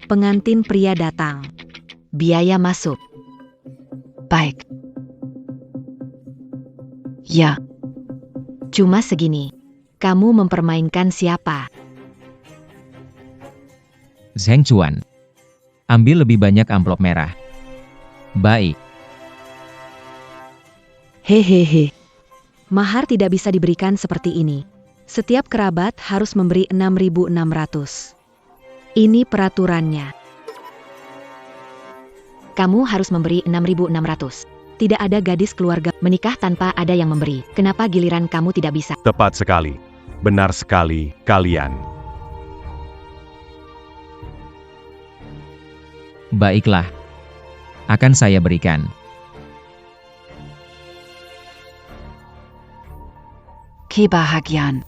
Pengantin pria datang. Biaya masuk. Baik. Ya, Cuma segini. Kamu mempermainkan siapa? Zheng Chuan. Ambil lebih banyak amplop merah. Baik. Hehehe. Mahar tidak bisa diberikan seperti ini. Setiap kerabat harus memberi 6.600. Ini peraturannya. Kamu harus memberi 6.600. Tidak ada gadis keluarga menikah tanpa ada yang memberi. Kenapa giliran kamu tidak bisa? Tepat sekali. Benar sekali, kalian. Baiklah. Akan saya berikan. kebahagiaan.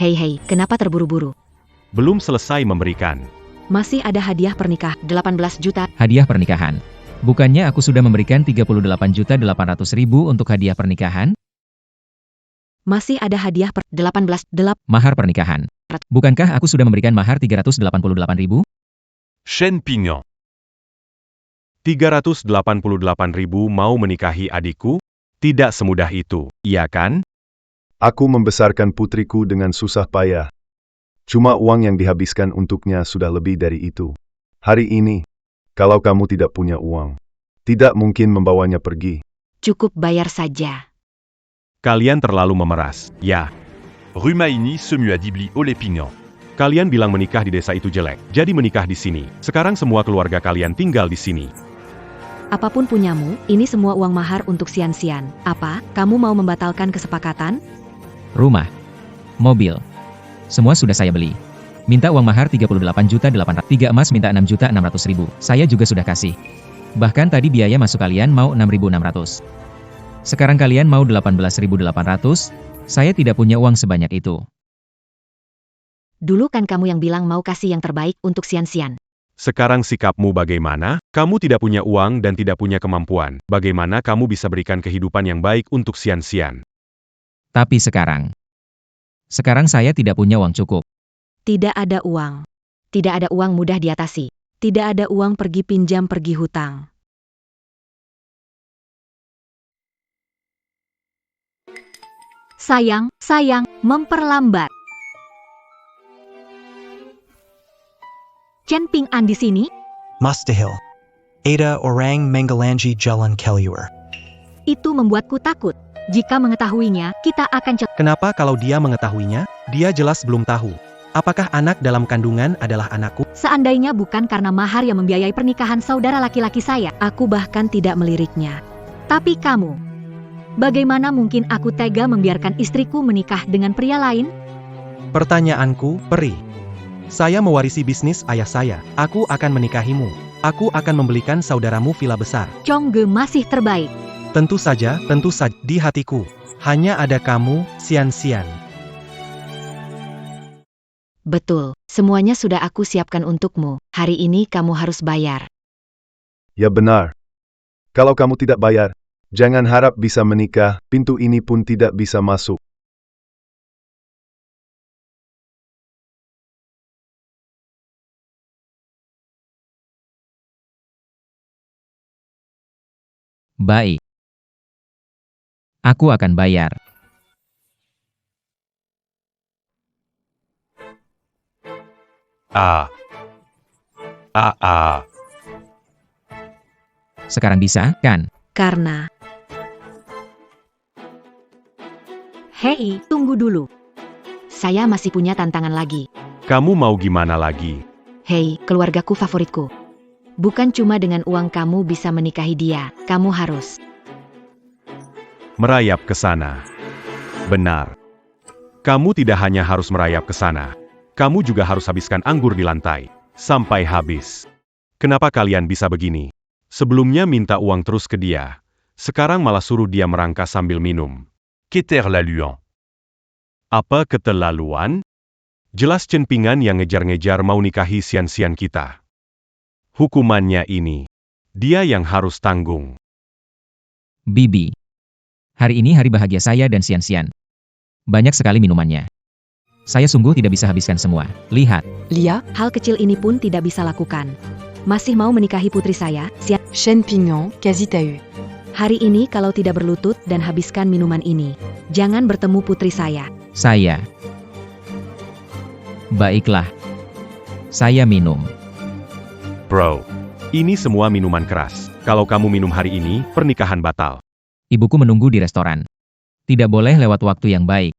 Hei, kenapa terburu-buru? Belum selesai memberikan. Masih ada hadiah pernikahan 18 juta. Hadiah pernikahan. Bukannya aku sudah memberikan 38.800.000 untuk hadiah pernikahan? Masih ada hadiah 18 Mahar pernikahan. Bukankah aku sudah memberikan mahar 388.000? Shen Pingyo. 388.000 mau menikahi adikku? Tidak semudah itu, iya kan? Aku membesarkan putriku dengan susah payah. Cuma uang yang dihabiskan untuknya sudah lebih dari itu. Hari ini, kalau kamu tidak punya uang, tidak mungkin membawanya pergi. Cukup bayar saja. Kalian terlalu memeras, ya. Rumaini semua dibeli oleh Pingyan. Kalian bilang menikah di desa itu jelek, jadi menikah di sini. Sekarang semua keluarga kalian tinggal di sini. Apapun punyamu, ini semua uang mahar untuk Xian. Apa, kamu mau membatalkan kesepakatan? Rumah. Mobil. Semua sudah saya beli. Minta uang mahar 38.800.000. 3 emas minta 6.600.000. Saya juga sudah kasih. Bahkan tadi biaya masuk kalian mau 6.600. Sekarang kalian mau 18.800. Saya tidak punya uang sebanyak itu. Dulu kan kamu yang bilang mau kasih yang terbaik untuk Xian. Sekarang sikapmu bagaimana? Kamu tidak punya uang dan tidak punya kemampuan. Bagaimana kamu bisa berikan kehidupan yang baik untuk Xian? Tapi sekarang saya tidak punya uang cukup. Tidak ada uang. Tidak ada uang mudah diatasi. Tidak ada uang pergi pinjam pergi hutang. Sayang, memperlambat. Chen Ping'an di sini? Mustahil. Ada orang menggalangi jalan keluar. Itu membuatku takut. Jika mengetahuinya, kita akan Kenapa kalau dia mengetahuinya? Dia jelas belum tahu. Apakah anak dalam kandungan adalah anakku? Seandainya bukan karena mahar yang membiayai pernikahan saudara laki-laki saya, aku bahkan tidak meliriknya. Tapi kamu, bagaimana mungkin aku tega membiarkan istriku menikah dengan pria lain? Pertanyaanku, Peri. Saya mewarisi bisnis ayah saya. Aku akan menikahimu. Aku akan membelikan saudaramu villa besar. Chongge masih terbaik. Tentu saja, di hatiku. Hanya ada kamu, Xian. Betul, semuanya sudah aku siapkan untukmu. Hari ini kamu harus bayar. Ya benar. Kalau kamu tidak bayar, jangan harap bisa menikah, pintu ini pun tidak bisa masuk. Baik. Aku akan bayar. Sekarang bisa, kan? Karena... Hei, tunggu dulu. Saya masih punya tantangan lagi. Kamu mau gimana lagi? Hei, keluargaku favoritku. Bukan cuma dengan uang kamu bisa menikahi dia, kamu harus Merayap ke sana. Benar. Kamu tidak hanya harus merayap ke sana. Kamu juga harus habiskan anggur di lantai. Sampai habis. Kenapa kalian bisa begini? Sebelumnya minta uang terus ke dia. Sekarang malah suruh dia merangkas sambil minum. Keterlaluan. Apa keterlaluan? Jelas Chen Ping'an yang ngejar-ngejar mau nikahi Xian kita. Hukumannya ini. Dia yang harus tanggung. Bibi. Hari ini hari bahagia saya dan Xian-Xian. Banyak sekali minumannya. Saya sungguh tidak bisa habiskan semua. Lihat, Lia, Hal kecil ini pun tidak bisa lakukan. Masih mau menikahi putri saya, Shen Pignon, quasi t'as eu. Hari ini kalau tidak berlutut dan habiskan minuman ini. Jangan bertemu putri saya. saya. Baiklah. Saya minum. Bro, ini semua minuman keras. Kalau kamu minum hari ini, pernikahan batal. Ibuku menunggu di restoran. Tidak boleh lewat waktu yang baik.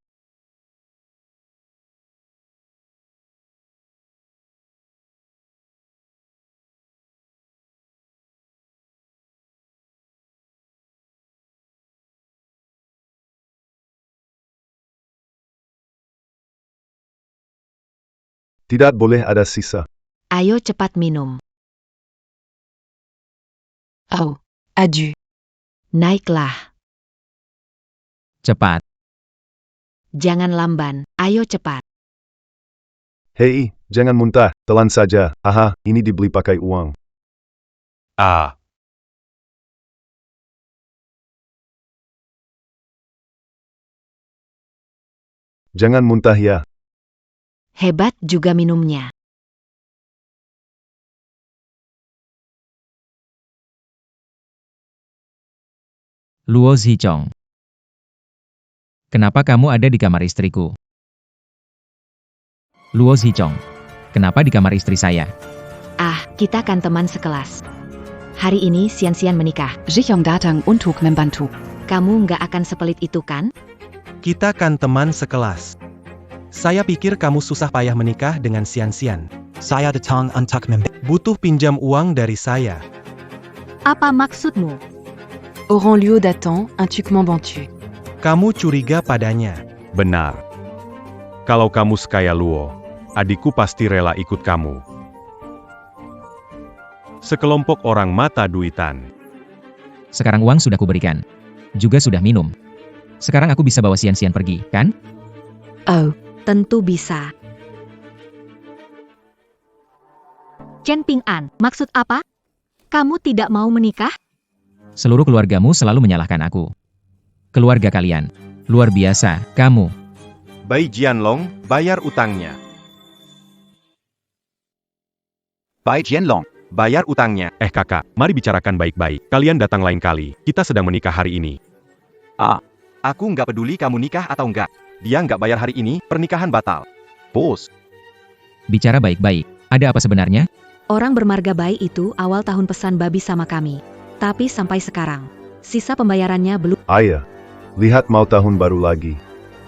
Tidak boleh ada sisa. Ayo cepat minum. Oh, adieu. Naiklah. Cepat. Jangan lamban. Ayo cepat. Hei, jangan muntah, telan saja. Aha, ini dibeli pakai uang. Ah, Jangan muntah ya. Hebat juga minumnya. Luo Zichong. Kenapa kamu ada di kamar istriku? Luo Zichong. Kenapa di kamar istri saya? Ah, kita kan teman sekelas. Hari ini Xian-Xian menikah. Jihyong datang untuk membantu. Kamu nggak akan sepelit itu kan? Kita kan teman sekelas. Saya pikir kamu susah payah menikah dengan Xian-Xian. Saya datang untuk Butuh pinjam uang dari saya. Apa maksudmu? Auront lieu d'attendre untuk membantu. Kamu curiga padanya. Benar. Kalau kamu sekaya Luo, adikku pasti rela ikut kamu. Sekelompok orang mata duitan. Sekarang uang sudah kuberikan. Juga sudah minum. Sekarang aku bisa bawa Xian-Xian pergi, kan? Oh, Tentu bisa. Chen Ping'an, maksud apa? Kamu tidak mau menikah? Seluruh keluargamu selalu menyalahkan aku. Keluarga kalian. Luar biasa, kamu. Bai Jianlong, bayar utangnya. Bai Jianlong. Bayar utangnya. Kakak, mari bicarakan baik-baik. Kalian datang lain kali. Kita sedang menikah hari ini. Aku nggak peduli kamu nikah atau nggak. Dia nggak bayar hari ini, pernikahan batal. Bos. Bicara baik-baik. Ada apa sebenarnya? Orang bermarga baik itu awal tahun pesan babi sama kami. Tapi sampai sekarang, sisa pembayarannya belum. Ayah, lihat mau tahun baru lagi.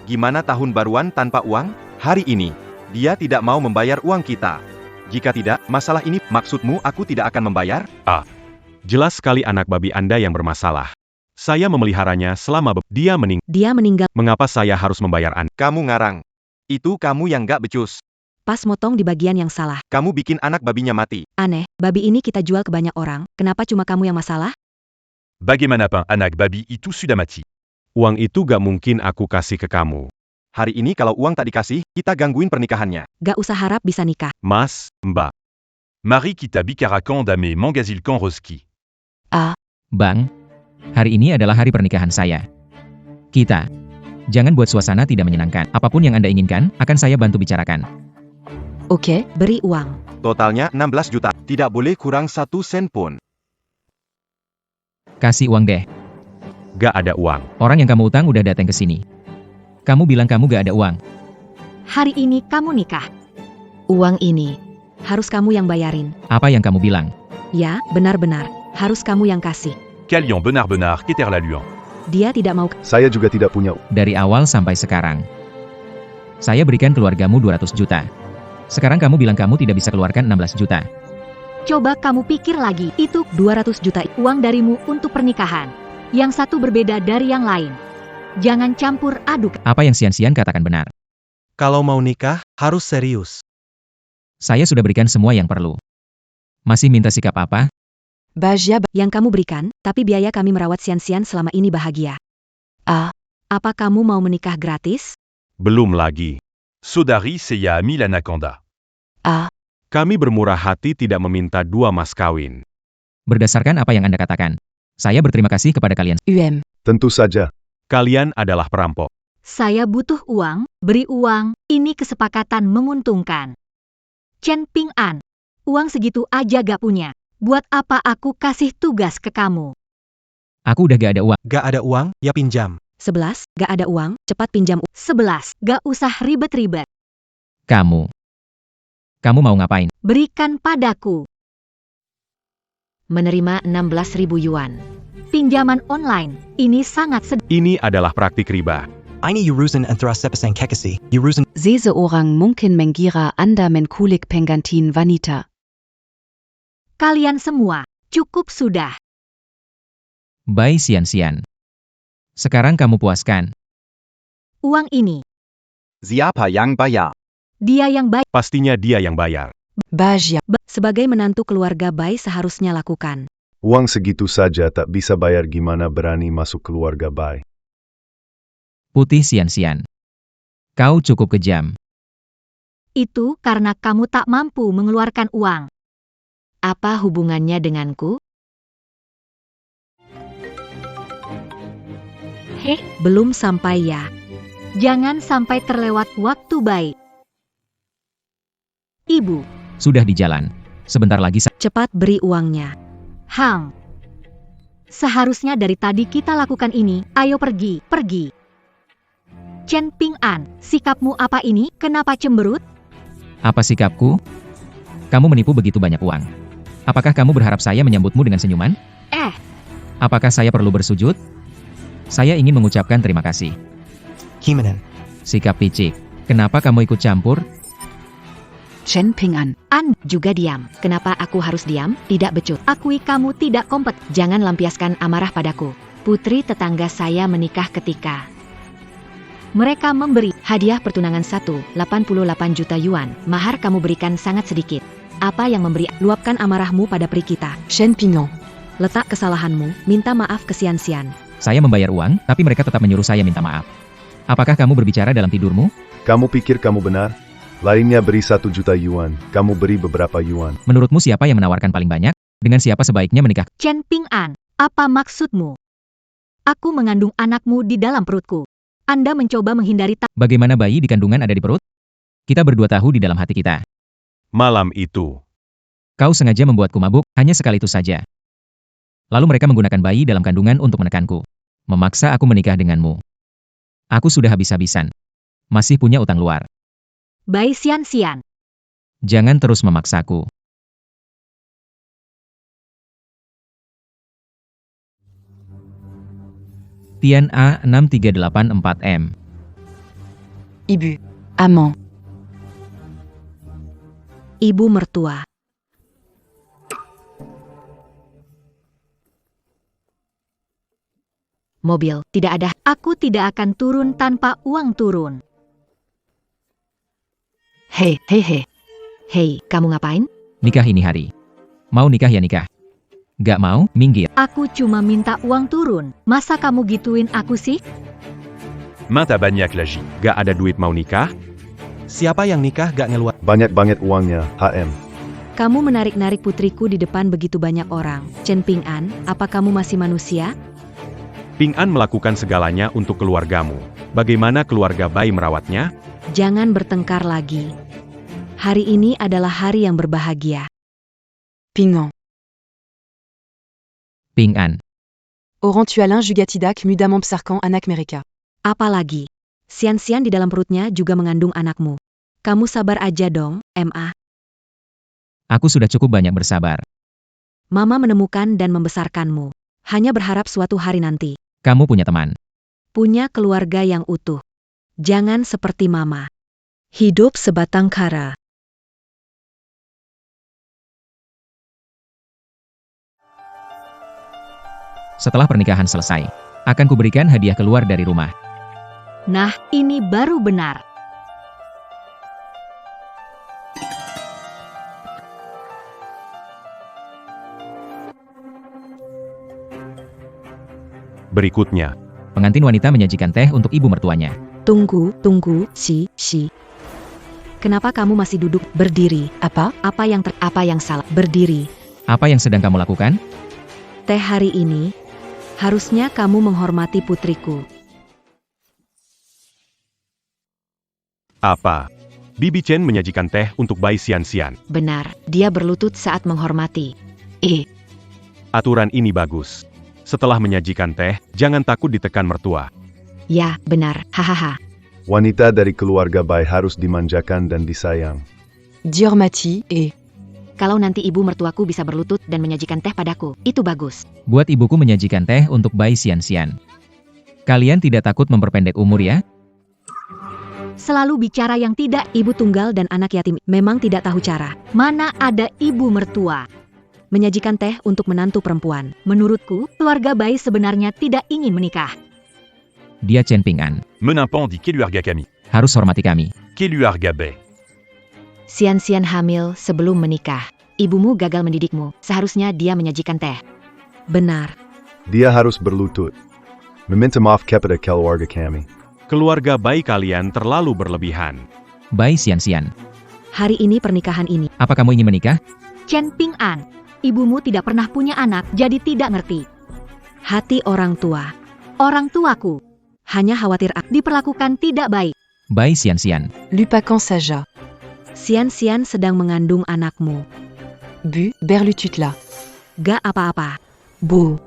Gimana tahun baruan tanpa uang? Hari ini, dia tidak mau membayar uang kita. Jika tidak, masalah ini, maksudmu aku tidak akan membayar? Jelas sekali anak babi Anda yang bermasalah. Saya memeliharanya selama dia Dia meninggal Mengapa saya harus membayar Anda? Kamu ngarang. Itu kamu yang nggak becus. pas motong di bagian yang salah. Kamu bikin anak babinya mati. Aneh, babi ini kita jual ke banyak orang. Kenapa cuma kamu yang masalah? Bagaimana anak babi itu sudah mati? Uang itu gak mungkin aku kasih ke kamu. Hari ini kalau uang tak dikasih, kita gangguin pernikahannya. Gak usah harap bisa nikah. Mas, Mbak. Mari kita bicarakan dame mangazilkan roski. Bang, hari ini adalah hari pernikahan saya. Kita. Jangan buat suasana tidak menyenangkan. Apapun yang Anda inginkan, akan saya bantu bicarakan. ok. Beri uang. Totalnya 16 juta. Tidak boleh kurang 1 sen pun. Kasih uang deh. Gak ada uang. Orang yang kamu utang udah datang ke sini. Kamu bilang kamu gak ada uang. Hari ini kamu nikah. Uang ini harus kamu yang bayarin. Apa yang kamu bilang? Ya, benar-benar. Harus kamu yang kasih. Kalian benar-benar keterlaluan. Dia tidak mau. Saya juga tidak punya. Dari awal sampai sekarang. Saya berikan keluargamu 200 juta. Sekarang kamu bilang kamu tidak bisa keluarkan 16 juta. Coba kamu pikir lagi. Itu 200 juta uang darimu untuk pernikahan. Yang satu berbeda dari yang lain. Jangan campur aduk. Apa yang Xian-Xian katakan benar. Kalau mau nikah, harus serius. Saya sudah berikan semua yang perlu. Masih minta sikap apa? Bajia, Yang kamu berikan, tapi biaya kami merawat Xian-Xian selama ini bahagia. Apa kamu mau menikah gratis? Belum lagi. Sodari seya ami l'anaconda. Kami bermurah hati tidak meminta 2 mas kawin. Berdasarkan apa yang Anda katakan. Saya berterima kasih kepada kalian. Tentu saja. Kalian adalah perampok. Saya butuh uang, beri uang, ini kesepakatan menguntungkan. Chen Ping An, uang segitu aja gak punya. Buat apa aku kasih tugas ke kamu? Aku udah gak ada uang. Gak ada uang, ya pinjam. 11, gak ada uang, cepat pinjam. 11, gak usah ribet-ribet. Kamu mau ngapain? Berikan padaku. Menerima 16.000 yuan. Pinjaman online, ini sangat sedih. Ini adalah praktik riba. Eine Yurusen Anthracephasan Kekasi, Yurusen Seseorang mungkin mengira Anda menkulik penggantiin wanita. Kalian semua, cukup sudah. Bai Xian-Xian. Sekarang kamu puaskan. Uang ini, Siapa yang bayar? dia yang baik. Pastinya dia yang bayar. Bajia. Sebagai menantu keluarga baik seharusnya lakukan. Uang segitu saja tak bisa bayar, gimana berani masuk keluarga Bai. Putih Xian-Xian. Kau cukup kejam. Itu karena kamu tak mampu mengeluarkan uang. Apa hubungannya denganku? Belum sampai ya. Jangan sampai terlewat waktu baik. Ibu, Sudah di jalan. Sebentar lagi cepat beri uangnya. Hang. Seharusnya dari tadi kita lakukan ini, ayo pergi, pergi. Chen Ping An, sikapmu apa ini? Kenapa cemberut? Apa sikapku? Kamu menipu begitu banyak uang. Apakah kamu berharap saya menyambutmu dengan senyuman? Apakah saya perlu bersujud? Saya ingin mengucapkan terima kasih. Himanen. Sikap picik. Kenapa kamu ikut campur? Chen Ping An. An, juga diam. Kenapa aku harus diam? Tidak becut. Akui kamu tidak kompeten. Jangan lampiaskan amarah padaku. Putri tetangga saya menikah ketika mereka memberi hadiah pertunangan 88 juta yuan. Mahar kamu berikan sangat sedikit. Apa yang memberi? Luapkan amarahmu pada peri kita. Chen Ping An. Letak kesalahanmu, minta maaf ke Xian-Xian. Saya membayar uang, tapi mereka tetap menyuruh saya minta maaf. Apakah kamu berbicara dalam tidurmu? Kamu pikir kamu benar? Lainnya beri 1 juta yuan, kamu beri beberapa yuan. Menurutmu siapa yang menawarkan paling banyak? Dengan siapa sebaiknya menikah? Chen Ping An, apa maksudmu? Aku mengandung anakmu di dalam perutku. Anda mencoba menghindari Bagaimana bayi di kandungan ada di perut? Kita berdua tahu di dalam hati kita. Malam itu, Kau sengaja membuatku mabuk, hanya sekali itu saja. Lalu mereka menggunakan bayi dalam kandungan untuk menekanku. Memaksa aku menikah denganmu. Aku sudah habis-habisan. Masih punya utang luar. Bai Xian-Xian. Jangan terus memaksaku. Tian A 6384M. Ibu. Amant. Ibu mertua. Mobil, tidak ada. Aku tidak akan turun tanpa uang turun. Hei, kamu ngapain? Nikah ini hari. Mau nikah ya nikah. Gak mau, minggir. Aku cuma minta uang turun. Masa kamu gituin aku sih? Minta banyak lagi. gak ada duit mau nikah? Siapa yang nikah gak ngeluar? Banyak banget uangnya, HM. Kamu menarik-narik putriku di depan begitu banyak orang. Chen Ping An, apa kamu masih manusia? Ping An melakukan segalanya untuk keluargamu. Bagaimana keluarga Bai merawatnya? Jangan bertengkar lagi. Hari ini adalah hari yang berbahagia. Ping An. Ping An. Orang tua Jugatidak mudamment psarkan anak mereka. Apalagi, Xian-Xian di dalam perutnya juga mengandung anakmu. Kamu sabar aja dong, Ma. Aku sudah cukup banyak bersabar. Mama menemukan dan membesarkanmu. Hanya berharap suatu hari nanti. Kamu punya teman. Punya keluarga yang utuh. Jangan seperti Mama. Hidup sebatang kara. Setelah pernikahan selesai, akan kuberikan hadiah keluar dari rumah. Nah, ini baru benar. Berikutnya, Pengantin wanita menyajikan teh untuk ibu mertuanya. Tunggu, si. Kenapa kamu masih duduk? Berdiri. Apa? Apa yang salah? Berdiri. Apa yang sedang kamu lakukan? Teh hari ini, Harusnya kamu menghormati putriku. Apa? Bibi Chen menyajikan teh untuk Bai Xianxian. Benar, dia berlutut saat menghormati. Aturan ini bagus. Setelah menyajikan teh, jangan takut ditekan mertua. Ya, benar, hahaha. Wanita dari keluarga Bai harus dimanjakan dan disayang. Dihormati, Kalau nanti ibu mertuaku bisa berlutut dan menyajikan teh padaku, itu bagus. Buat ibuku menyajikan teh untuk Bai Xianxian. Kalian tidak takut memperpendek umur ya? Selalu bicara yang tidak, ibu tunggal dan anak yatim memang tidak tahu cara. Mana ada ibu mertua menyajikan teh untuk menantu perempuan. Menurutku, keluarga Bai sebenarnya tidak ingin menikah. Dia Chen Ping'an. Menimpan di keluarga kami. Harus hormati kami. Keluarga Bai. Xianxian hamil sebelum menikah. Ibumu gagal mendidikmu, seharusnya dia menyajikan teh. Benar. Dia harus berlutut. Meminta maaf kepada keluarga kami. Keluarga Bai kalian terlalu berlebihan. Bai Xianxian. Hari ini pernikahan ini. Apa kamu ingin menikah? Chen Ping'an, ibumu tidak pernah punya anak, jadi tidak ngerti. Hati orang tua. Orang tuaku. Hanya khawatir diperlakukan tidak baik. Bai Xianxian. Lupacan saja. Xianxian sedang mengandung anakmu. Bu, berlutut là. Gak apa-apa. Bu.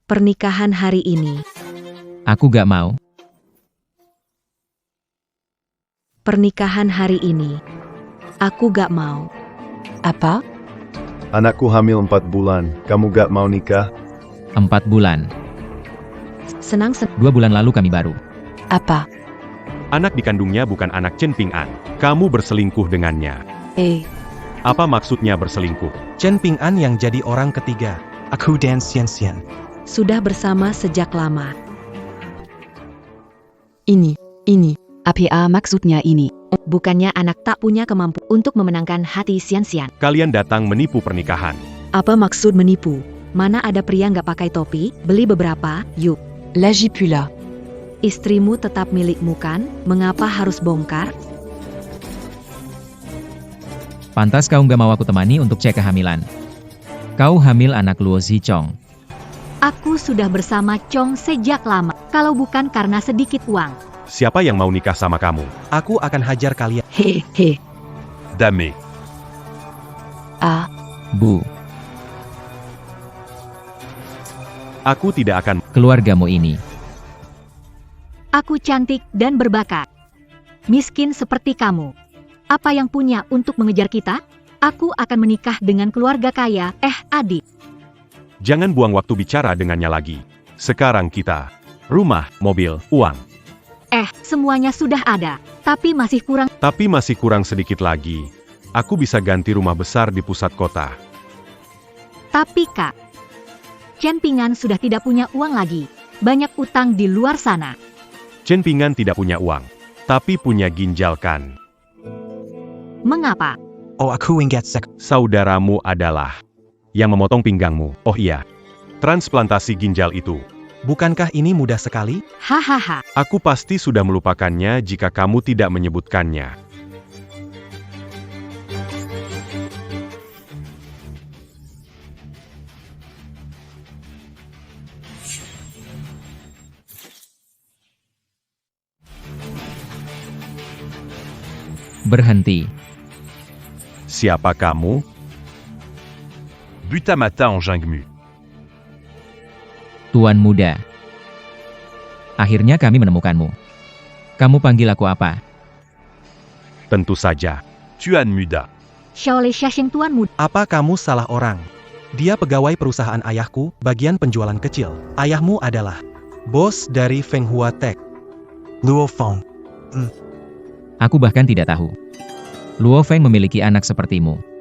Pernikahan hari ini. Aku gak mau. Pernikahan hari ini. Aku gak mau. Apa? Anakku hamil 4 bulan, kamu gak mau nikah? 4 bulan. Senang 2 bulan lalu kami baru. Apa? Anak dikandungnya bukan anak Chen Ping'an. Kamu berselingkuh dengannya. Apa maksudnya berselingkuh? Chen Ping'an yang jadi orang ketiga. Aku dan Xianxian. Sudah bersama sejak lama. Ini. APA maksudnya ini. Bukannya anak tak punya kemampuan untuk memenangkan hati Xianxian. Kalian datang menipu pernikahan. Apa maksud menipu? Mana ada pria nggak pakai topi? Beli beberapa, yuk. Lagi pula. Istrimu tetap milikmu kan? Mengapa harus bongkar? Pantas kau gak mau aku temani untuk cek kehamilan. Kau hamil anak Luo Zichong. Aku sudah bersama Chong sejak lama. Kalau bukan karena sedikit uang. Siapa yang mau nikah sama kamu? Aku akan hajar kalian. Hehe. Dame. Ah, Bu, Aku tidak akan. keluargamu ini. Aku cantik dan berbakat. Miskin seperti kamu. Apa yang punya untuk mengejar kita? Aku akan menikah dengan keluarga kaya, adik. Jangan buang waktu bicara dengannya lagi. Sekarang kita. Rumah, mobil, uang. Semuanya sudah ada. Tapi masih kurang sedikit lagi. Aku bisa ganti rumah besar di pusat kota. Tapi Kak, Chen Ping'an sudah tidak punya uang lagi. Banyak utang di luar sana. Chen Ping'an tidak punya uang. Tapi punya ginjal kan. Mengapa? Oh, aku ingat Saudaramu adalah yang memotong pinggangmu. Oh iya. Transplantasi ginjal itu. Bukankah ini mudah sekali? Hahaha. Aku pasti sudah melupakannya jika kamu tidak menyebutkannya. Berhenti. Siapa kamu? Butamata en Jingmu. Tuan muda. Akhirnya kami menemukanmu. Kamu panggil aku apa? Tentu saja. Tuan Muda. Shaolei Shashing Tuan Muda. Apa kamu salah orang? Dia pegawai perusahaan ayahku, bagian penjualan kecil. Ayahmu adalah bos dari Feng Hua Tech. Luo Feng. Aku bahkan tidak tahu. Luo Feng memiliki anak sepertimu.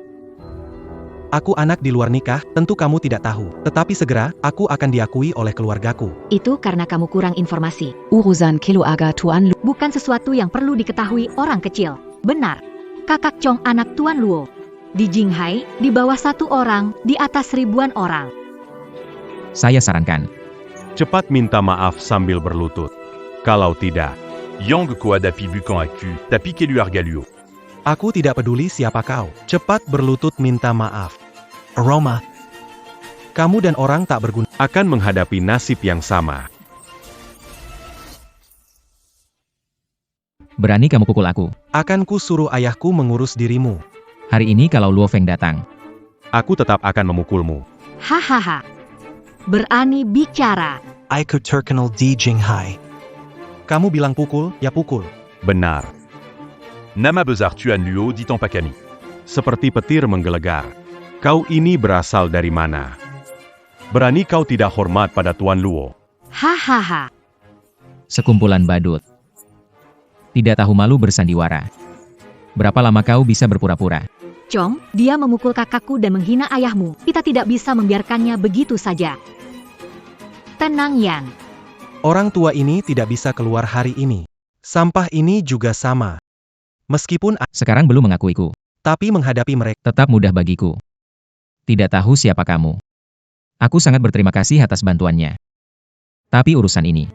Aku anak di luar nikah, tentu kamu tidak tahu. Tetapi segera, aku akan diakui oleh keluargaku. Itu karena kamu kurang informasi. Urusan keluarga Tuan Luo. Bukan sesuatu yang perlu diketahui orang kecil. Benar. Kakak Chong anak Tuan Luo. Di Jinghai, di bawah 1 orang, di atas ribuan orang. Saya sarankan. Cepat minta maaf sambil berlutut. Kalau tidak, Yang quoi d'api bukan aku, tapi kelu argaluo. Aku tidak peduli siapa kau. Cepat berlutut minta maaf. Aroma. Kamu dan orang tak berguna. akan menghadapi nasib yang sama. Berani kamu pukul aku. Akan ku suruh ayahku mengurus dirimu. Hari ini kalau Luo Feng datang, Aku tetap akan memukulmu. Hahaha. Berani bicara. Aku terkenal di Jinghai. Kamu bilang pukul, ya pukul. Benar. Nama besar Tuan Luo dit en Pakami. Seperti petir menggelegar. Kau ini berasal dari mana? Berani kau tidak hormat pada Tuan Luo. Hahaha. sekumpulan badut. Tidak tahu malu bersandiwara. Berapa lama kau bisa berpura-pura? Chong, dia memukul kakakku dan menghina ayahmu. Kita tidak bisa membiarkannya begitu saja. Tenang, Yan. Orang tua ini tidak bisa keluar hari ini. Sampah ini juga sama. Meskipun Sekarang belum mengakuiku. tapi menghadapi mereka. Tetap mudah bagiku. Tidak tahu siapa kamu. Aku sangat berterima kasih atas bantuannya. Tapi urusan ini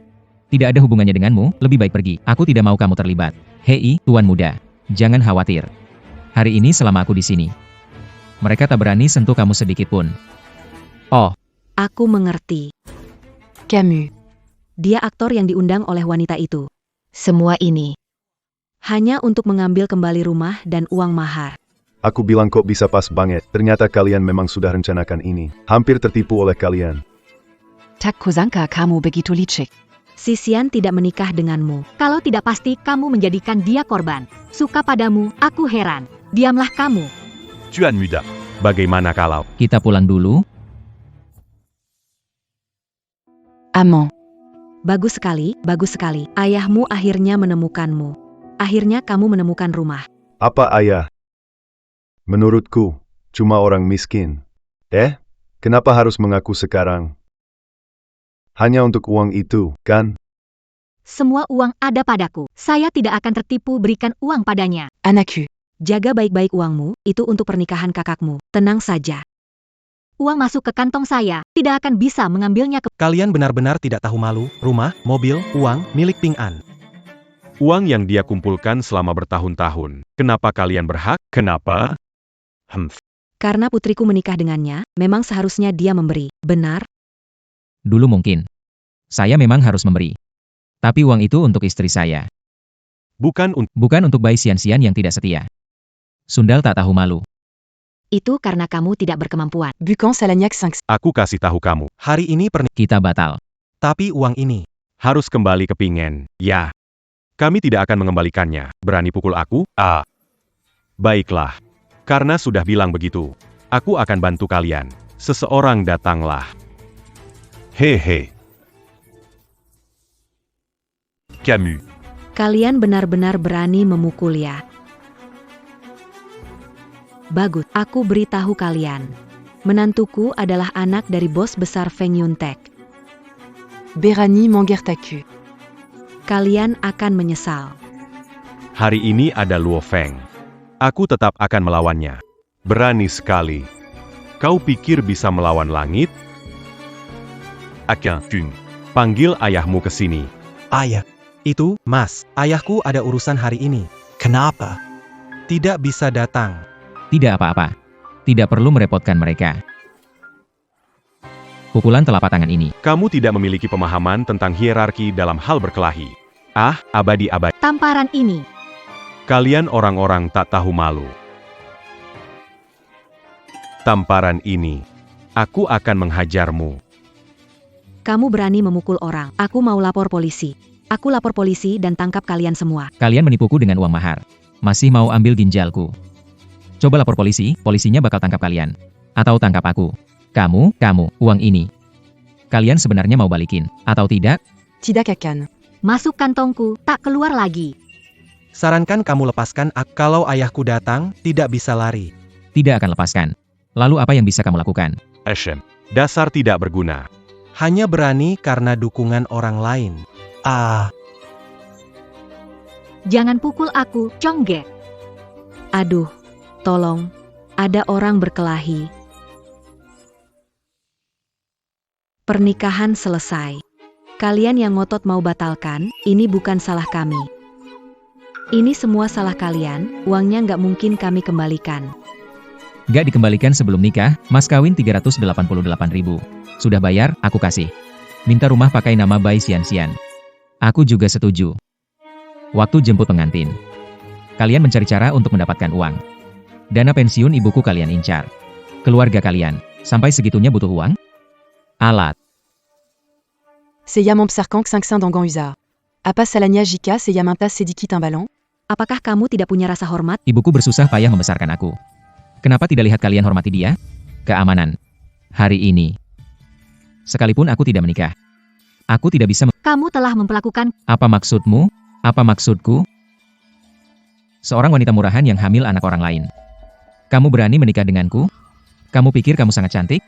tidak ada hubungannya denganmu, lebih baik pergi. Aku tidak mau kamu terlibat. Hei, Tuan Muda. Jangan khawatir. Hari ini selama aku di sini, mereka tak berani sentuh kamu sedikit pun. Oh, Aku mengerti. Camus. Dia aktor yang diundang oleh wanita itu. Semua ini. Hanya untuk mengambil kembali rumah dan uang mahar. Aku bilang kok bisa pas banget, ternyata kalian memang sudah rencanakan ini. Hampir tertipu oleh kalian. Tak kusangka kamu begitu licik. Sisian tidak menikah denganmu. Kalau tidak pasti kamu menjadikan dia korban. Suka padamu, aku heran. Diamlah kamu. Tuan Muda. Bagaimana kalau kita pulang dulu? Amant. Bagus sekali, bagus sekali. Ayahmu akhirnya menemukanmu. Akhirnya kamu menemukan rumah. Apa ayah? Menurutku, cuma orang miskin. Kenapa harus mengaku sekarang? Hanya untuk uang itu, kan? Semua uang ada padaku. Saya tidak akan tertipu berikan uang padanya. Anakku. Jaga baik-baik uangmu, itu untuk pernikahan kakakmu. Tenang saja. Uang masuk ke kantong saya, tidak akan bisa mengambilnya ke... Kalian benar-benar tidak tahu malu. Rumah, mobil, uang, milik Ping An. uang yang dia kumpulkan selama bertahun-tahun? Kenapa kalian berhak? Kenapa? Karena putriku menikah dengannya, memang seharusnya dia memberi. Benar? Dulu mungkin. Saya memang harus memberi. Tapi uang itu untuk istri saya. Bukan Bukan untuk bayi sian-sian yang tidak setia. Sundal tak tahu malu. Itu karena kamu tidak berkemampuan. Bukan Salagnac 5. aku kasih tahu kamu. Hari ini Kita batal. tapi uang ini. Harus kembali ke Pingen. Ya. Kami tidak akan mengembalikannya. Berani pukul aku? Baiklah. Karena sudah bilang begitu. Aku akan bantu kalian. Seseorang datanglah. Hehe. Camus. Kalian benar-benar berani memukul ya. Bagus, aku beritahu kalian. Menantuku adalah anak dari bos besar Feng Yuntek. Berani Mangertaku. Kalian akan menyesal. Hari ini ada Luo Feng. Aku tetap akan melawannya. Berani sekali. Kau pikir bisa melawan langit? Akin. Kun. Panggil ayahmu ke sini. Ayah. Itu, Mas. Ayahku ada urusan hari ini. Kenapa? Tidak bisa datang. Tidak apa-apa. Tidak perlu merepotkan mereka. Pukulan telapak tangan ini. Kamu tidak memiliki pemahaman tentang hierarki dalam hal berkelahi. Abadi-abadi. Tamparan ini. Kalian orang-orang tak tahu malu. Tamparan ini. Aku akan menghajarmu. Kamu berani memukul orang. Aku mau lapor polisi. Aku lapor polisi dan tangkap kalian semua. Kalian menipuku dengan uang mahar. Masih mau ambil ginjalku. Coba lapor polisi, polisinya bakal tangkap kalian. Atau tangkap aku. Kamu, uang ini. Kalian sebenarnya mau balikin, atau tidak? Tidak akan. Masuk kantongku, tak keluar lagi. Sarankan kamu lepaskan kalau ayahku datang, tidak bisa lari. Tidak akan lepaskan. Lalu apa yang bisa kamu lakukan? Dasar tidak berguna. Hanya berani karena dukungan orang lain. Jangan pukul aku, Congge. Aduh, tolong. Ada orang berkelahi. Pernikahan selesai. Kalian yang ngotot mau batalkan, ini bukan salah kami. Ini semua salah kalian, uangnya nggak mungkin kami kembalikan. Nggak dikembalikan sebelum nikah, mas kawin 388.000. Sudah bayar, aku kasih. Minta rumah pakai nama Bai Xian-Xian. Aku juga setuju. Waktu jemput pengantin. Kalian mencari cara untuk mendapatkan uang. Dana pensiun ibuku kalian incar. Keluarga kalian, sampai segitunya butuh uang? Alat. C'est Yamamp Sarkank 5 Dangan Usar. Apa salahnya jika saya minta sedikit imbalan? Apakah kamu tidak punya rasa hormat? Ibuku bersusah payah membesarkan aku. Kenapa tidak lihat kalian hormati dia? Keamanan. Hari ini. Sekalipun aku tidak menikah. Aku tidak bisa Kamu telah memperlakukan Apa maksudmu? Apa maksudku? Seorang wanita murahan yang hamil anak orang lain. Kamu berani menikah denganku? Kamu pikir kamu sangat cantik?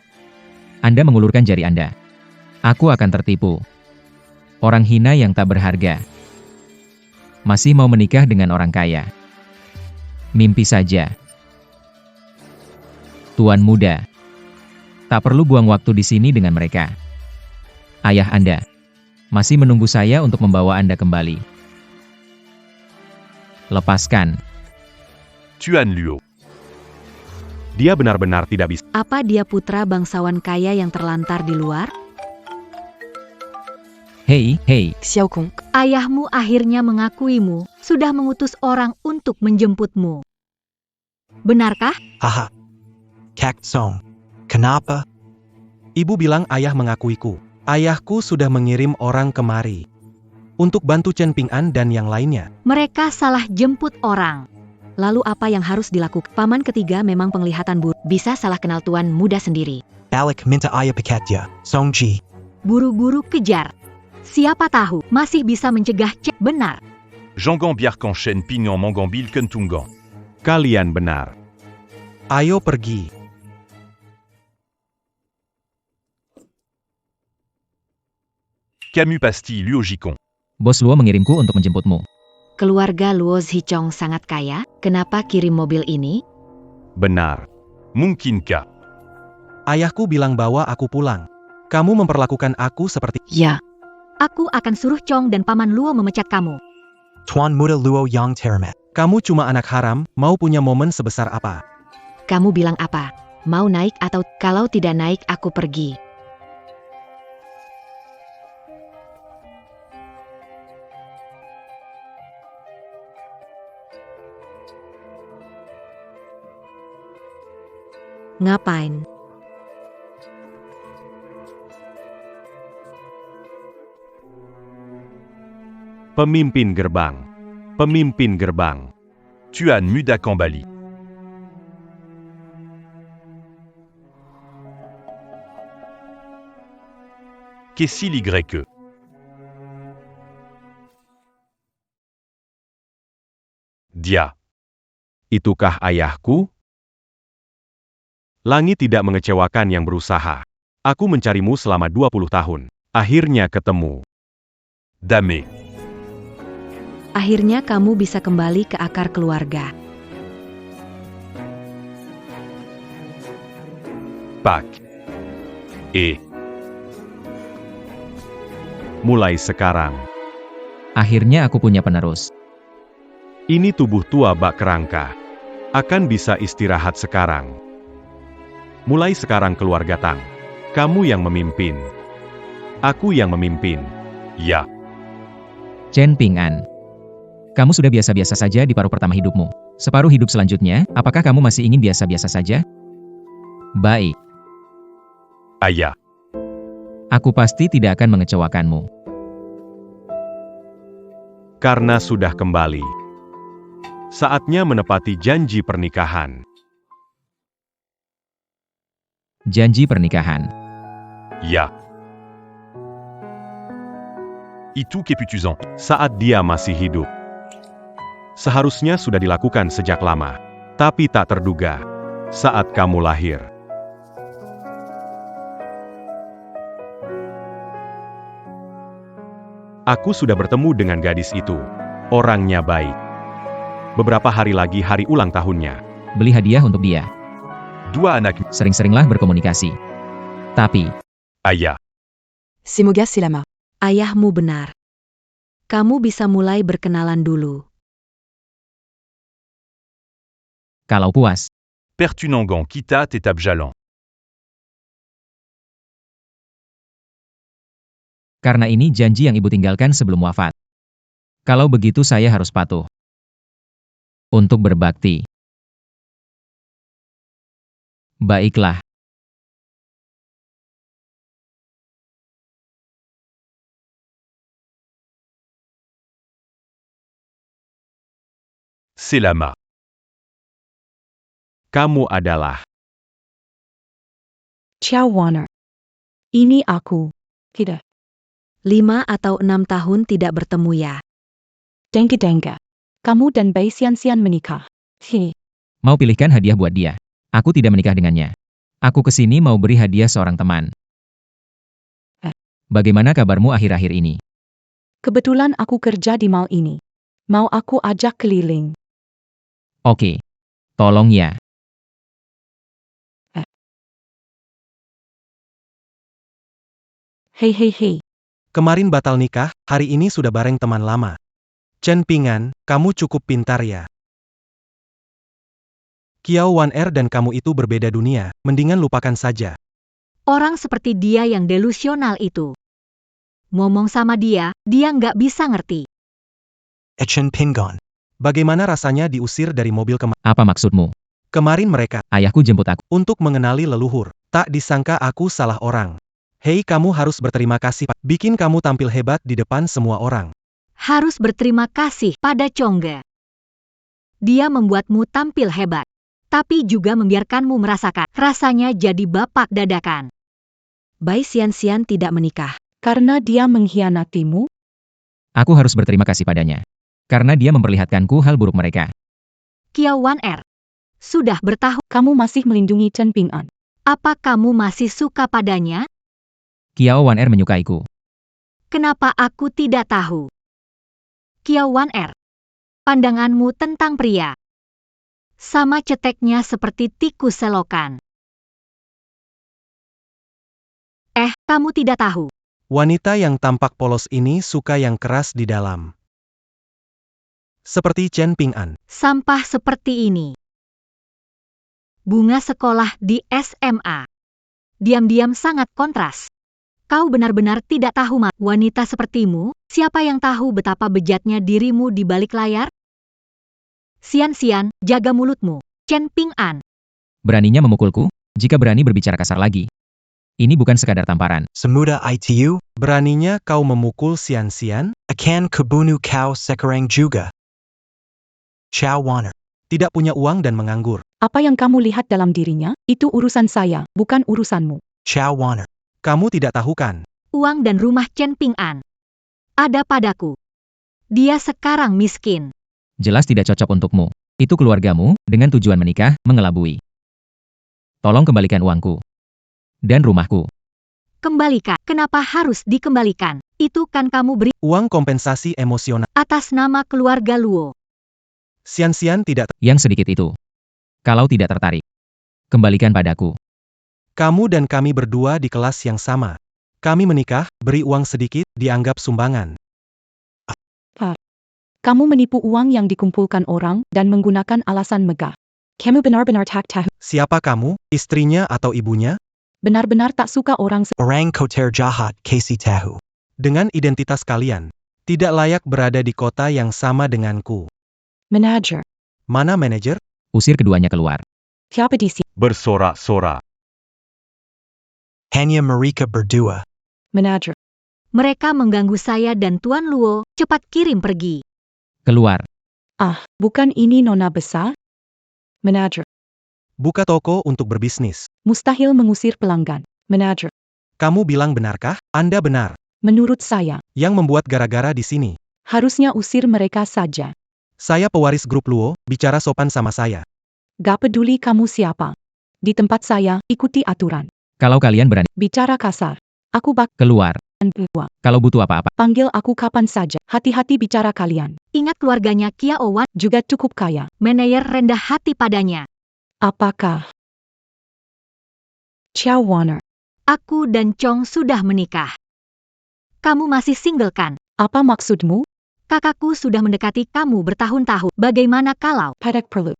Anda mengulurkan jari Anda. Aku akan tertipu. Orang hina yang tak berharga. Masih mau menikah dengan orang kaya. Mimpi saja. Tuan muda. Tak perlu buang waktu di sini dengan mereka. Ayah Anda masih menunggu saya untuk membawa Anda kembali. Lepaskan. Tuan Luo. Dia benar-benar tidak bisa. apa dia putra bangsawan kaya yang terlantar di luar? Hei, hei, Xiao Kong. Ayahmu akhirnya mengakuimu, sudah mengutus orang untuk menjemputmu. Benarkah? Haha. Kak Song. Kenapa? Ibu bilang ayah mengakuiku. Ayahku sudah mengirim orang kemari. Untuk bantu Chen Ping'an dan yang lainnya. Mereka salah jemput orang. Lalu apa yang harus dilakukan? Paman ketiga memang penglihatan buruk. Bisa salah kenal tuan muda sendiri. Balik minta ayah paketnya. Song Ji. Buru-buru kejar. Siapa tahu, masih bisa mencegah cek benar. Jangan biarkan Shen Ping en Mangambil Kentungan. Kalian benar. Ayo pergi. Camus Pasti Luo Jikong. bos Luo mengirimku untuk menjemputmu. Keluarga Luo Zichong sangat kaya, kenapa kirim mobil ini? Benar. Mungkinkah? Ayahku bilang bahwa aku pulang. Kamu memperlakukan aku seperti Ya. Aku akan suruh Chong dan Paman Luo memecat kamu. Tuan Muda Luo Yang Termet. Kamu cuma anak haram, mau punya momen sebesar apa? Kamu bilang apa? Mau naik atau kalau tidak naik aku pergi. Ngapain? Pemimpin gerbang. Pemimpin gerbang. Tuan Muda Kambali. Qu'est-il Y? Dia. Itukah ayahku? Langit tidak mengecewakan yang berusaha. Aku mencarimu selama 20 tahun. Akhirnya ketemu. Dame. Akhirnya kamu bisa kembali ke akar keluarga. Pak. Mulai sekarang. Akhirnya aku punya penerus. Ini tubuh tua bak kerangka. Akan bisa istirahat sekarang. Mulai sekarang keluarga Tang. Kamu yang memimpin. Aku yang memimpin. Ya. Chen Ping'an. Kamu sudah biasa-biasa saja di paruh pertama hidupmu. Separuh hidup selanjutnya, apakah kamu masih ingin biasa-biasa saja? Baik. Ayah. Aku pasti tidak akan mengecewakanmu. Karena sudah kembali. Saatnya menepati janji pernikahan. Janji pernikahan. Ya. Itu keputuzan. Saat dia masih hidup. Seharusnya sudah dilakukan sejak lama. Tapi tak terduga. Saat kamu lahir. Aku sudah bertemu dengan gadis itu. Orangnya baik. Beberapa hari lagi hari ulang tahunnya. Beli hadiah untuk dia. Dua anak. Sering-seringlah berkomunikasi. Tapi, Ayah. Semoga selama. Ayahmu benar. Kamu bisa mulai berkenalan dulu. Kalau puas, Pertunangan kita tetap jalan. karena ini janji yang ibu tinggalkan sebelum wafat. Kalau begitu saya harus patuh. Untuk berbakti. Baiklah. Selama. Kamu adalah. Ciao Warner. Ini aku. Tidak. 5 atau 6 tahun tidak bertemu ya. Denga. Kamu dan Bai Xian menikah. Mau pilihkan hadiah buat dia. Aku tidak menikah dengannya. Aku kesini mau beri hadiah seorang teman. Bagaimana kabarmu akhir-akhir ini? Kebetulan aku kerja di mall ini. Mau aku ajak keliling. Oke. Tolong ya. Hei. Kemarin batal nikah, hari ini sudah bareng teman lama. Chen Ping'an, kamu cukup pintar ya. Kiao Wan Er dan kamu itu berbeda dunia, mendingan lupakan saja. Orang seperti dia yang delusional itu. Ngomong sama dia nggak bisa ngerti. Chen Ping'an. Bagaimana rasanya diusir dari mobil Apa maksudmu? kemarin mereka, Ayahku jemput aku. untuk mengenali leluhur. Tak disangka aku salah orang. Hei, kamu harus berterima kasih, Pak. Bikin kamu tampil hebat di depan semua orang. Harus berterima kasih pada Chongge. Dia membuatmu tampil hebat. Tapi juga membiarkanmu merasakan rasanya jadi bapak dadakan. Bai Xian tidak menikah. Karena dia mengkhianatimu? Aku harus berterima kasih padanya. Karena dia memperlihatkanku hal buruk mereka. Kiao Wan Er. Sudah bertahun. Kamu masih melindungi Chen Ping'an. Apa kamu masih suka padanya? Kiao Wan Er menyukaiku. Kenapa aku tidak tahu? Kiao Wan Er. Pandanganmu tentang pria. Sama ceteknya seperti tikus selokan. Kamu tidak tahu. Wanita yang tampak polos ini suka yang keras di dalam. Seperti Chen Ping'an. Sampah seperti ini. Bunga sekolah di SMA. Diam-diam sangat kontras. Kau benar-benar tidak tahu wanita sepertimu, siapa yang tahu betapa bejatnya dirimu di balik layar? Xian, jaga mulutmu. Chen Ping'an. Beraninya memukulku? Jika berani berbicara kasar lagi. Ini bukan sekadar tamparan. Semudah itu, beraninya kau memukul Xian? Akan kebunuh kau sekarang juga. Ciao Warner. Tidak punya uang dan menganggur. Apa yang kamu lihat dalam dirinya, itu urusan saya, bukan urusanmu. Ciao Warner. Kamu tidak tahu kan? Uang dan rumah Chen Ping'an ada padaku. Dia sekarang miskin. Jelas tidak cocok untukmu. Itu keluargamu, dengan tujuan menikah, mengelabui. Tolong kembalikan uangku. Dan rumahku. Kembalikan. Kenapa harus dikembalikan? Itu kan kamu beri Uang kompensasi emosional. atas nama keluarga Luo. Xian tidak. Yang sedikit itu. Kalau tidak tertarik. Kembalikan padaku. Kamu dan kami berdua di kelas yang sama. Kami menikah, beri uang sedikit, dianggap sumbangan. Kamu menipu uang yang dikumpulkan orang dan menggunakan alasan megah. Kamu benar-benar tak tahu. Siapa kamu? Istrinya atau ibunya? Benar-benar tak suka orang Orang kotor jahat, Casey tahu. Dengan identitas kalian, tidak layak berada di kota yang sama denganku. manager. Mana manajer? Usir keduanya keluar. Siapa di sini? Bersorak-sorak. Hanya mereka berdua. Manager. Mereka mengganggu saya dan Tuan Luo, cepat kirim pergi. Keluar. Bukan ini nona besar? Manager. Buka toko untuk berbisnis. Mustahil mengusir pelanggan. Manager. Kamu bilang benarkah? Anda benar. Menurut saya, Yang membuat gara-gara di sini. harusnya usir mereka saja. Saya pewaris grup Luo, bicara sopan sama saya. Gak peduli kamu siapa. Di tempat saya, ikuti aturan. Kalau kalian berani, Bicara kasar. Aku keluar. buah. Kalau butuh apa-apa, Panggil aku kapan saja. Hati-hati bicara kalian. Ingat keluarganya Kiao Wan, Juga cukup kaya. manajer rendah hati padanya. Apakah? Ciao Warner. Aku dan Chong sudah menikah. Kamu masih single kan? Apa maksudmu? Kakakku sudah mendekati kamu bertahun-tahun. Bagaimana kalau Tidak perlu.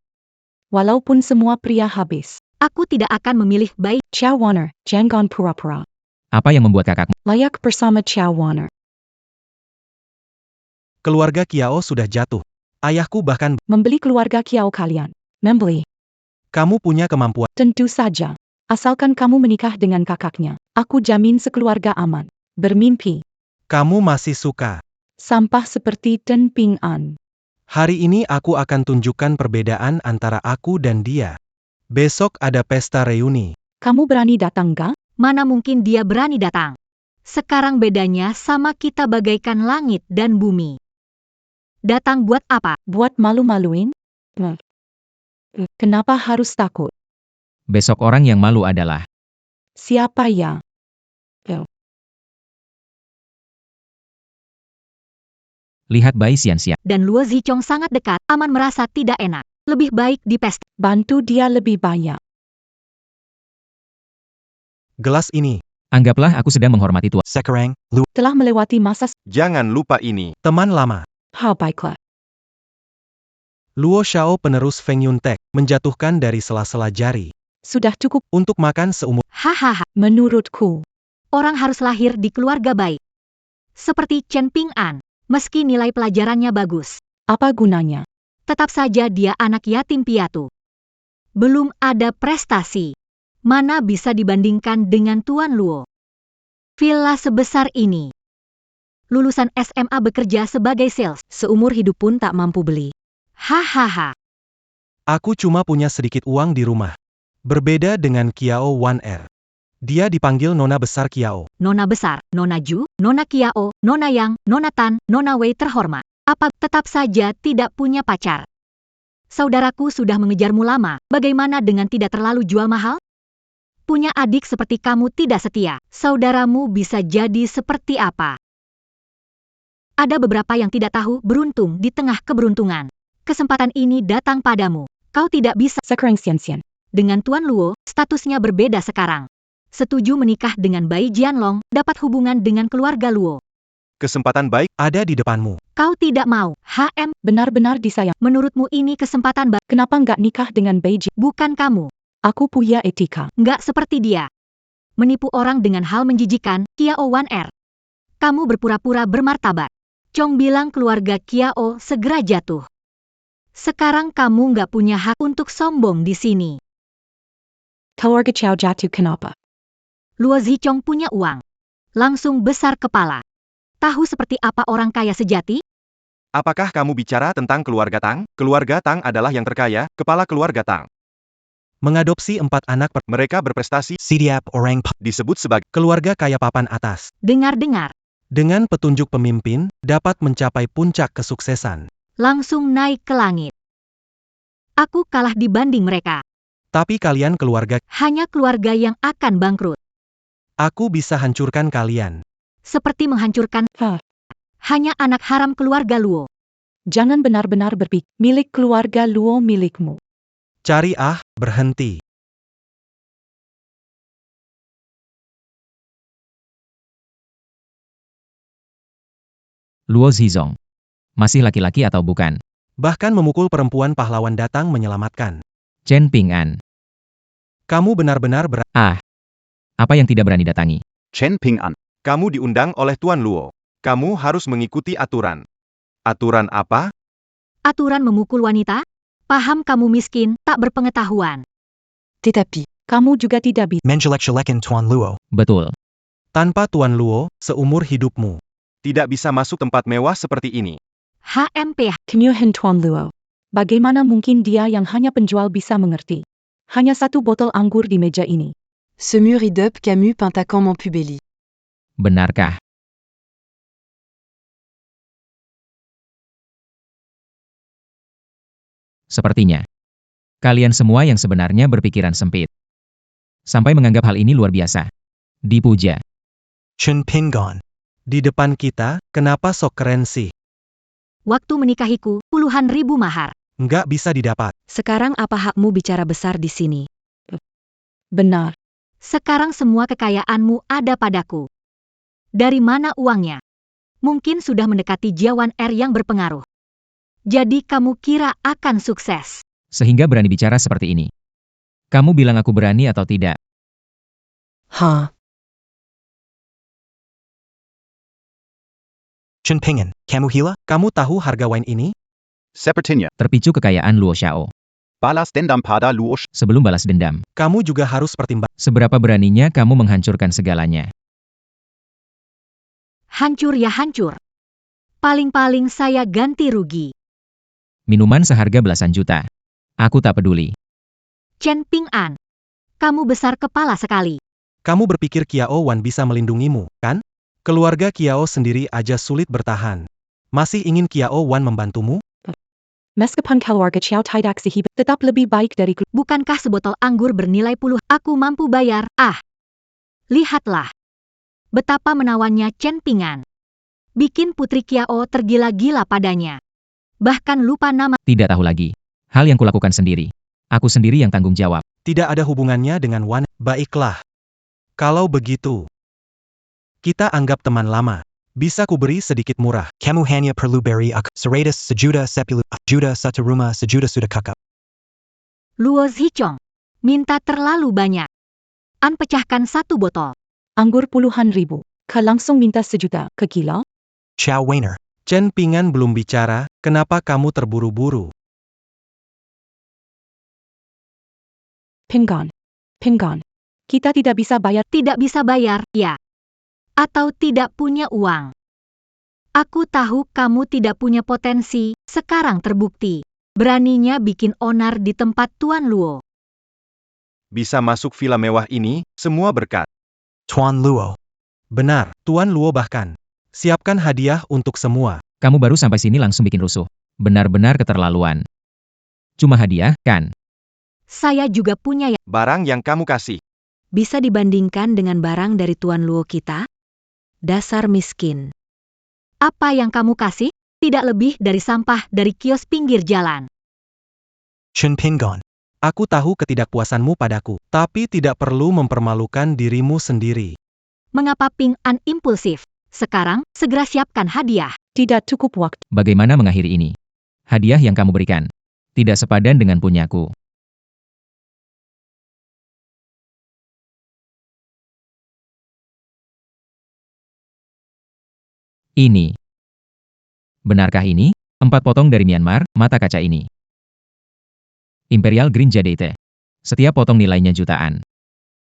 Walaupun semua pria habis. aku tidak akan memilih baik? Chow Warner, jangan pura-pura. Apa yang membuat kakakmu? Layak bersama Chow Warner. Keluarga Kiao sudah jatuh. Ayahku bahkan, Membeli keluarga Kiao kalian. Membeli. kamu punya kemampuan. Tentu saja. Asalkan kamu menikah dengan kakaknya. Aku jamin sekeluarga aman. Bermimpi. Kamu masih suka. Sampah seperti Chen Ping An. Hari ini aku akan tunjukkan perbedaan antara aku dan dia. Besok ada pesta reuni. Kamu berani datang gak? Mana mungkin dia berani datang? Sekarang bedanya sama kita bagaikan langit dan bumi. Datang buat apa? Buat malu-maluin? Kenapa harus takut? Besok orang yang malu adalah Siapa ya? lihat Bai Xianxia. Dan Luo Zichong sangat dekat, aman merasa tidak enak. Lebih baik di pesta. Bantu dia lebih banyak. Gelas ini. Anggaplah aku sedang menghormati tua. Sekarang, Lu, Telah melewati masa Jangan lupa ini. teman lama. baiklah. Luo Xiao penerus Feng Yuntek, menjatuhkan dari sela-sela jari. Sudah cukup Untuk makan seumur. Hahaha, menurutku. orang harus lahir di keluarga baik. Seperti Chen Ping An, meski nilai pelajarannya bagus, Apa gunanya? tetap saja dia anak yatim piatu. Belum ada prestasi. Mana bisa dibandingkan dengan Tuan Luo? Villa sebesar ini. Lulusan SMA bekerja sebagai sales, seumur hidup pun tak mampu beli. Hahaha. Aku cuma punya sedikit uang di rumah. Berbeda dengan Kiao Wan Er. Dia dipanggil Nona Besar Kiao. Nona besar, Nona Ju, Nona Kiao, Nona Yang, Nona Tan, Nona Wei terhormat. Apa tetap saja tidak punya pacar? Saudaraku sudah mengejarmu lama, bagaimana dengan tidak terlalu jual mahal? Punya adik seperti kamu tidak setia, saudaramu bisa jadi seperti apa? Ada beberapa yang tidak tahu beruntung di tengah keberuntungan. Kesempatan ini datang padamu. Kau tidak bisa. Sekarang Xian. Dengan Tuan Luo, statusnya berbeda sekarang. Setuju menikah dengan Bai Jianlong, dapat hubungan dengan keluarga Luo. Kesempatan baik. Ada di depanmu. Kau tidak mau, HM, Benar-benar disayang. menurutmu ini kesempatan baik, Kenapa nggak nikah dengan Beijing? bukan kamu. Aku punya etika. Nggak seperti dia. Menipu orang dengan hal menjijikan, Kiao Wan Er. Kamu berpura-pura bermartabat. Chong bilang keluarga Kiao segera jatuh. Sekarang kamu nggak punya hak untuk sombong di sini. Keluarga Chow jatuh kenapa? Luo Zichong punya uang. Langsung besar kepala. Tahu seperti apa orang kaya sejati? Apakah kamu bicara tentang keluarga Tang? Keluarga Tang adalah yang terkaya, kepala keluarga Tang. Mengadopsi 4 anak Mereka berprestasi, Sidiap orang disebut sebagai keluarga kaya papan atas. Dengar-dengar. Dengan petunjuk pemimpin, dapat mencapai puncak kesuksesan. Langsung naik ke langit. Aku kalah dibanding mereka. Tapi kalian keluarga, Hanya keluarga yang akan bangkrut. aku bisa hancurkan kalian. Seperti menghancurkan. Hah. Hanya anak haram keluarga Luo. Jangan benar-benar berpikir. Milik keluarga Luo milikmu. Cari berhenti. Luo Zizong. Masih laki-laki atau bukan? Bahkan memukul perempuan pahlawan datang menyelamatkan. Chen Ping An. Kamu benar-benar Apa yang tidak berani datangi? Chen Ping An. Kamu diundang oleh Tuan Luo. Kamu harus mengikuti aturan. Aturan apa? Aturan memukul wanita? Paham kamu miskin, tak berpengetahuan. Tetapi, kamu juga tidak bisa. menjelek-jelekin Tuan Luo. Betul. Tanpa Tuan Luo, seumur hidupmu. Tidak bisa masuk tempat mewah seperti ini. HMP. Kenyuhan Tuan Luo. Bagaimana mungkin dia yang hanya penjual bisa mengerti? Hanya satu botol anggur di meja ini. Ce mur idep Camus Pentacan mon pubeli. Benarkah? Sepertinya. Kalian semua yang sebenarnya berpikiran sempit. Sampai menganggap hal ini luar biasa. Dipuja. Chen Pinggon. Di depan kita, kenapa sok keren sih? Waktu menikahiku, puluhan ribu mahar. Nggak bisa didapat. Sekarang apa hakmu bicara besar di sini? Benar. Sekarang semua kekayaanmu ada padaku. Dari mana uangnya? Mungkin sudah mendekati Jiawan R yang berpengaruh. Jadi kamu kira akan sukses? Sehingga berani bicara seperti ini. Kamu bilang aku berani atau tidak? Huh. Chen Ping'an, kamu gila? Kamu tahu harga wine ini? Sepertinya, Terpicu kekayaan Luo Xiao. balas dendam pada Luo. Sebelum balas dendam, Kamu juga harus pertimbangkan. seberapa beraninya kamu menghancurkan segalanya? Hancur ya hancur. Paling-paling saya ganti rugi. Minuman seharga belasan juta. Aku tak peduli. Chen Ping'an, kamu besar kepala sekali. Kamu berpikir Kiao Wan bisa melindungimu, kan? Keluarga Kiao sendiri aja sulit bertahan. Masih ingin Kiao Wan membantumu? Meskipun keluarga Chow tidak sehebat, tetap lebih baik dari Bukankah sebotol anggur bernilai puluh? Aku mampu bayar. Lihatlah. Betapa menawannya Chen Ping'an. Bikin Putri Kiao tergila-gila padanya. Bahkan lupa nama. Tidak tahu lagi. Hal yang kulakukan sendiri. Aku sendiri yang tanggung jawab. Tidak ada hubungannya dengan Wan. Baiklah. Kalau begitu, kita anggap teman lama. Bisa kuberi sedikit murah. Kamu hanya perlu beri aku 110 juta 1 rumah sejuta sudah kakak. Luo Zichong. Minta terlalu banyak. An pecahkan 1 botol. anggur puluhan ribu. Kau langsung minta 1 juta, ke gila? Chow Weiner. Chen Ping'an belum bicara, kenapa kamu terburu-buru? Ping'an. Kita tidak bisa bayar. Tidak bisa bayar, ya. Atau tidak punya uang. Aku tahu kamu tidak punya potensi, sekarang terbukti. Beraninya bikin onar di tempat Tuan Luo. Bisa masuk villa mewah ini, semua berkat Tuan Luo. Benar, Tuan Luo bahkan. Siapkan hadiah untuk semua. Kamu baru sampai sini langsung bikin rusuh. Benar-benar keterlaluan. Cuma hadiah, kan? Saya juga punya ya. barang yang kamu kasih. Bisa dibandingkan dengan barang dari Tuan Luo kita? Dasar miskin. Apa yang kamu kasih? Tidak lebih dari sampah dari kios pinggir jalan. Chen Ping'an. Aku tahu ketidakpuasanmu padaku, tapi tidak perlu mempermalukan dirimu sendiri. Mengapa Ping'an impulsif? Sekarang, segera siapkan hadiah. Tidak cukup waktu. Bagaimana mengakhiri ini? Hadiah yang kamu berikan tidak sepadan dengan punyaku. Ini. Benarkah ini? 4 potong dari Myanmar, mata kaca ini. Imperial Green Jade. Setiap potong nilainya jutaan.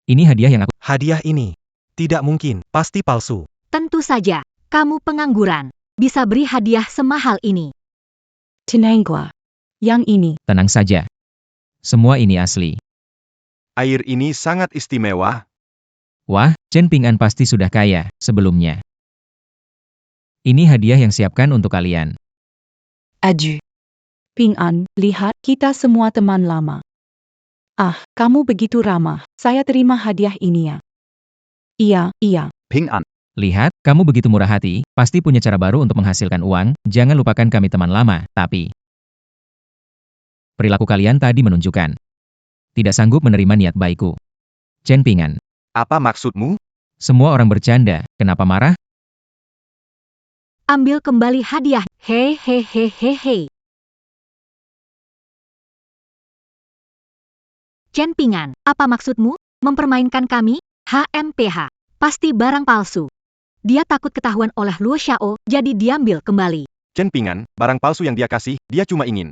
Ini hadiah yang aku... Hadiah ini. Tidak mungkin, pasti palsu. Tentu saja, kamu pengangguran. Bisa beri hadiah semahal ini. Tenanglah. Yang ini. Tenang saja. Semua ini asli. Air ini sangat istimewa. Wah, Chen Ping'an pasti sudah kaya sebelumnya. Ini hadiah yang siapkan untuk kalian. Adieu. Ping'an, lihat, kita semua teman lama. Kamu begitu ramah. Saya terima hadiah ini ya. Iya. Ping'an. Lihat, kamu begitu murah hati, pasti punya cara baru untuk menghasilkan uang, jangan lupakan kami teman lama, tapi... Perilaku kalian tadi menunjukkan. Tidak sanggup menerima niat baikku. Chen Ping'an. Apa maksudmu? Semua orang bercanda, kenapa marah? Ambil kembali hadiah. Hehehehehe. Chen Ping'an, apa maksudmu? Mempermainkan kami? HMPH. Pasti barang palsu. Dia takut ketahuan oleh Luo Xiao, jadi diambil kembali. Chen Ping'an, barang palsu yang dia kasih, dia cuma ingin.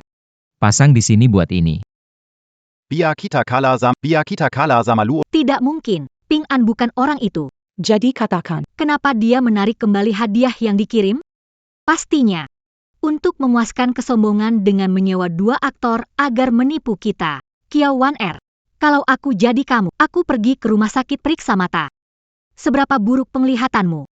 Pasang di sini buat ini. Biar kita kalah sama Luo. Tidak mungkin. Ping'an bukan orang itu. Jadi katakan. Kenapa dia menarik kembali hadiah yang dikirim? Pastinya. Untuk memuaskan kesombongan dengan menyewa 2 aktor agar menipu kita. Kiao Wan R. Kalau aku jadi kamu, aku pergi ke rumah sakit periksa mata. Seberapa buruk penglihatanmu?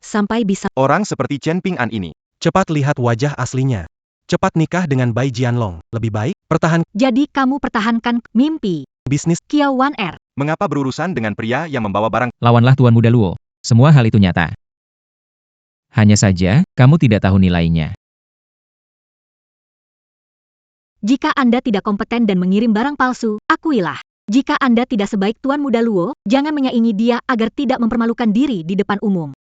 Sampai bisa... Orang seperti Chen Ping'an ini. Cepat lihat wajah aslinya. Cepat nikah dengan Bai Jianlong. Lebih baik, pertahan Jadi kamu pertahankan mimpi. bisnis. Kiao Wan R. Mengapa berurusan dengan pria yang membawa barang? Lawanlah Tuan Muda Luo. Semua hal itu nyata. Hanya saja, kamu tidak tahu nilainya. Jika Anda tidak kompeten dan mengirim barang palsu, akuilah. Jika Anda tidak sebaik Tuan Muda Luo, jangan menyaingi dia agar tidak mempermalukan diri di depan umum.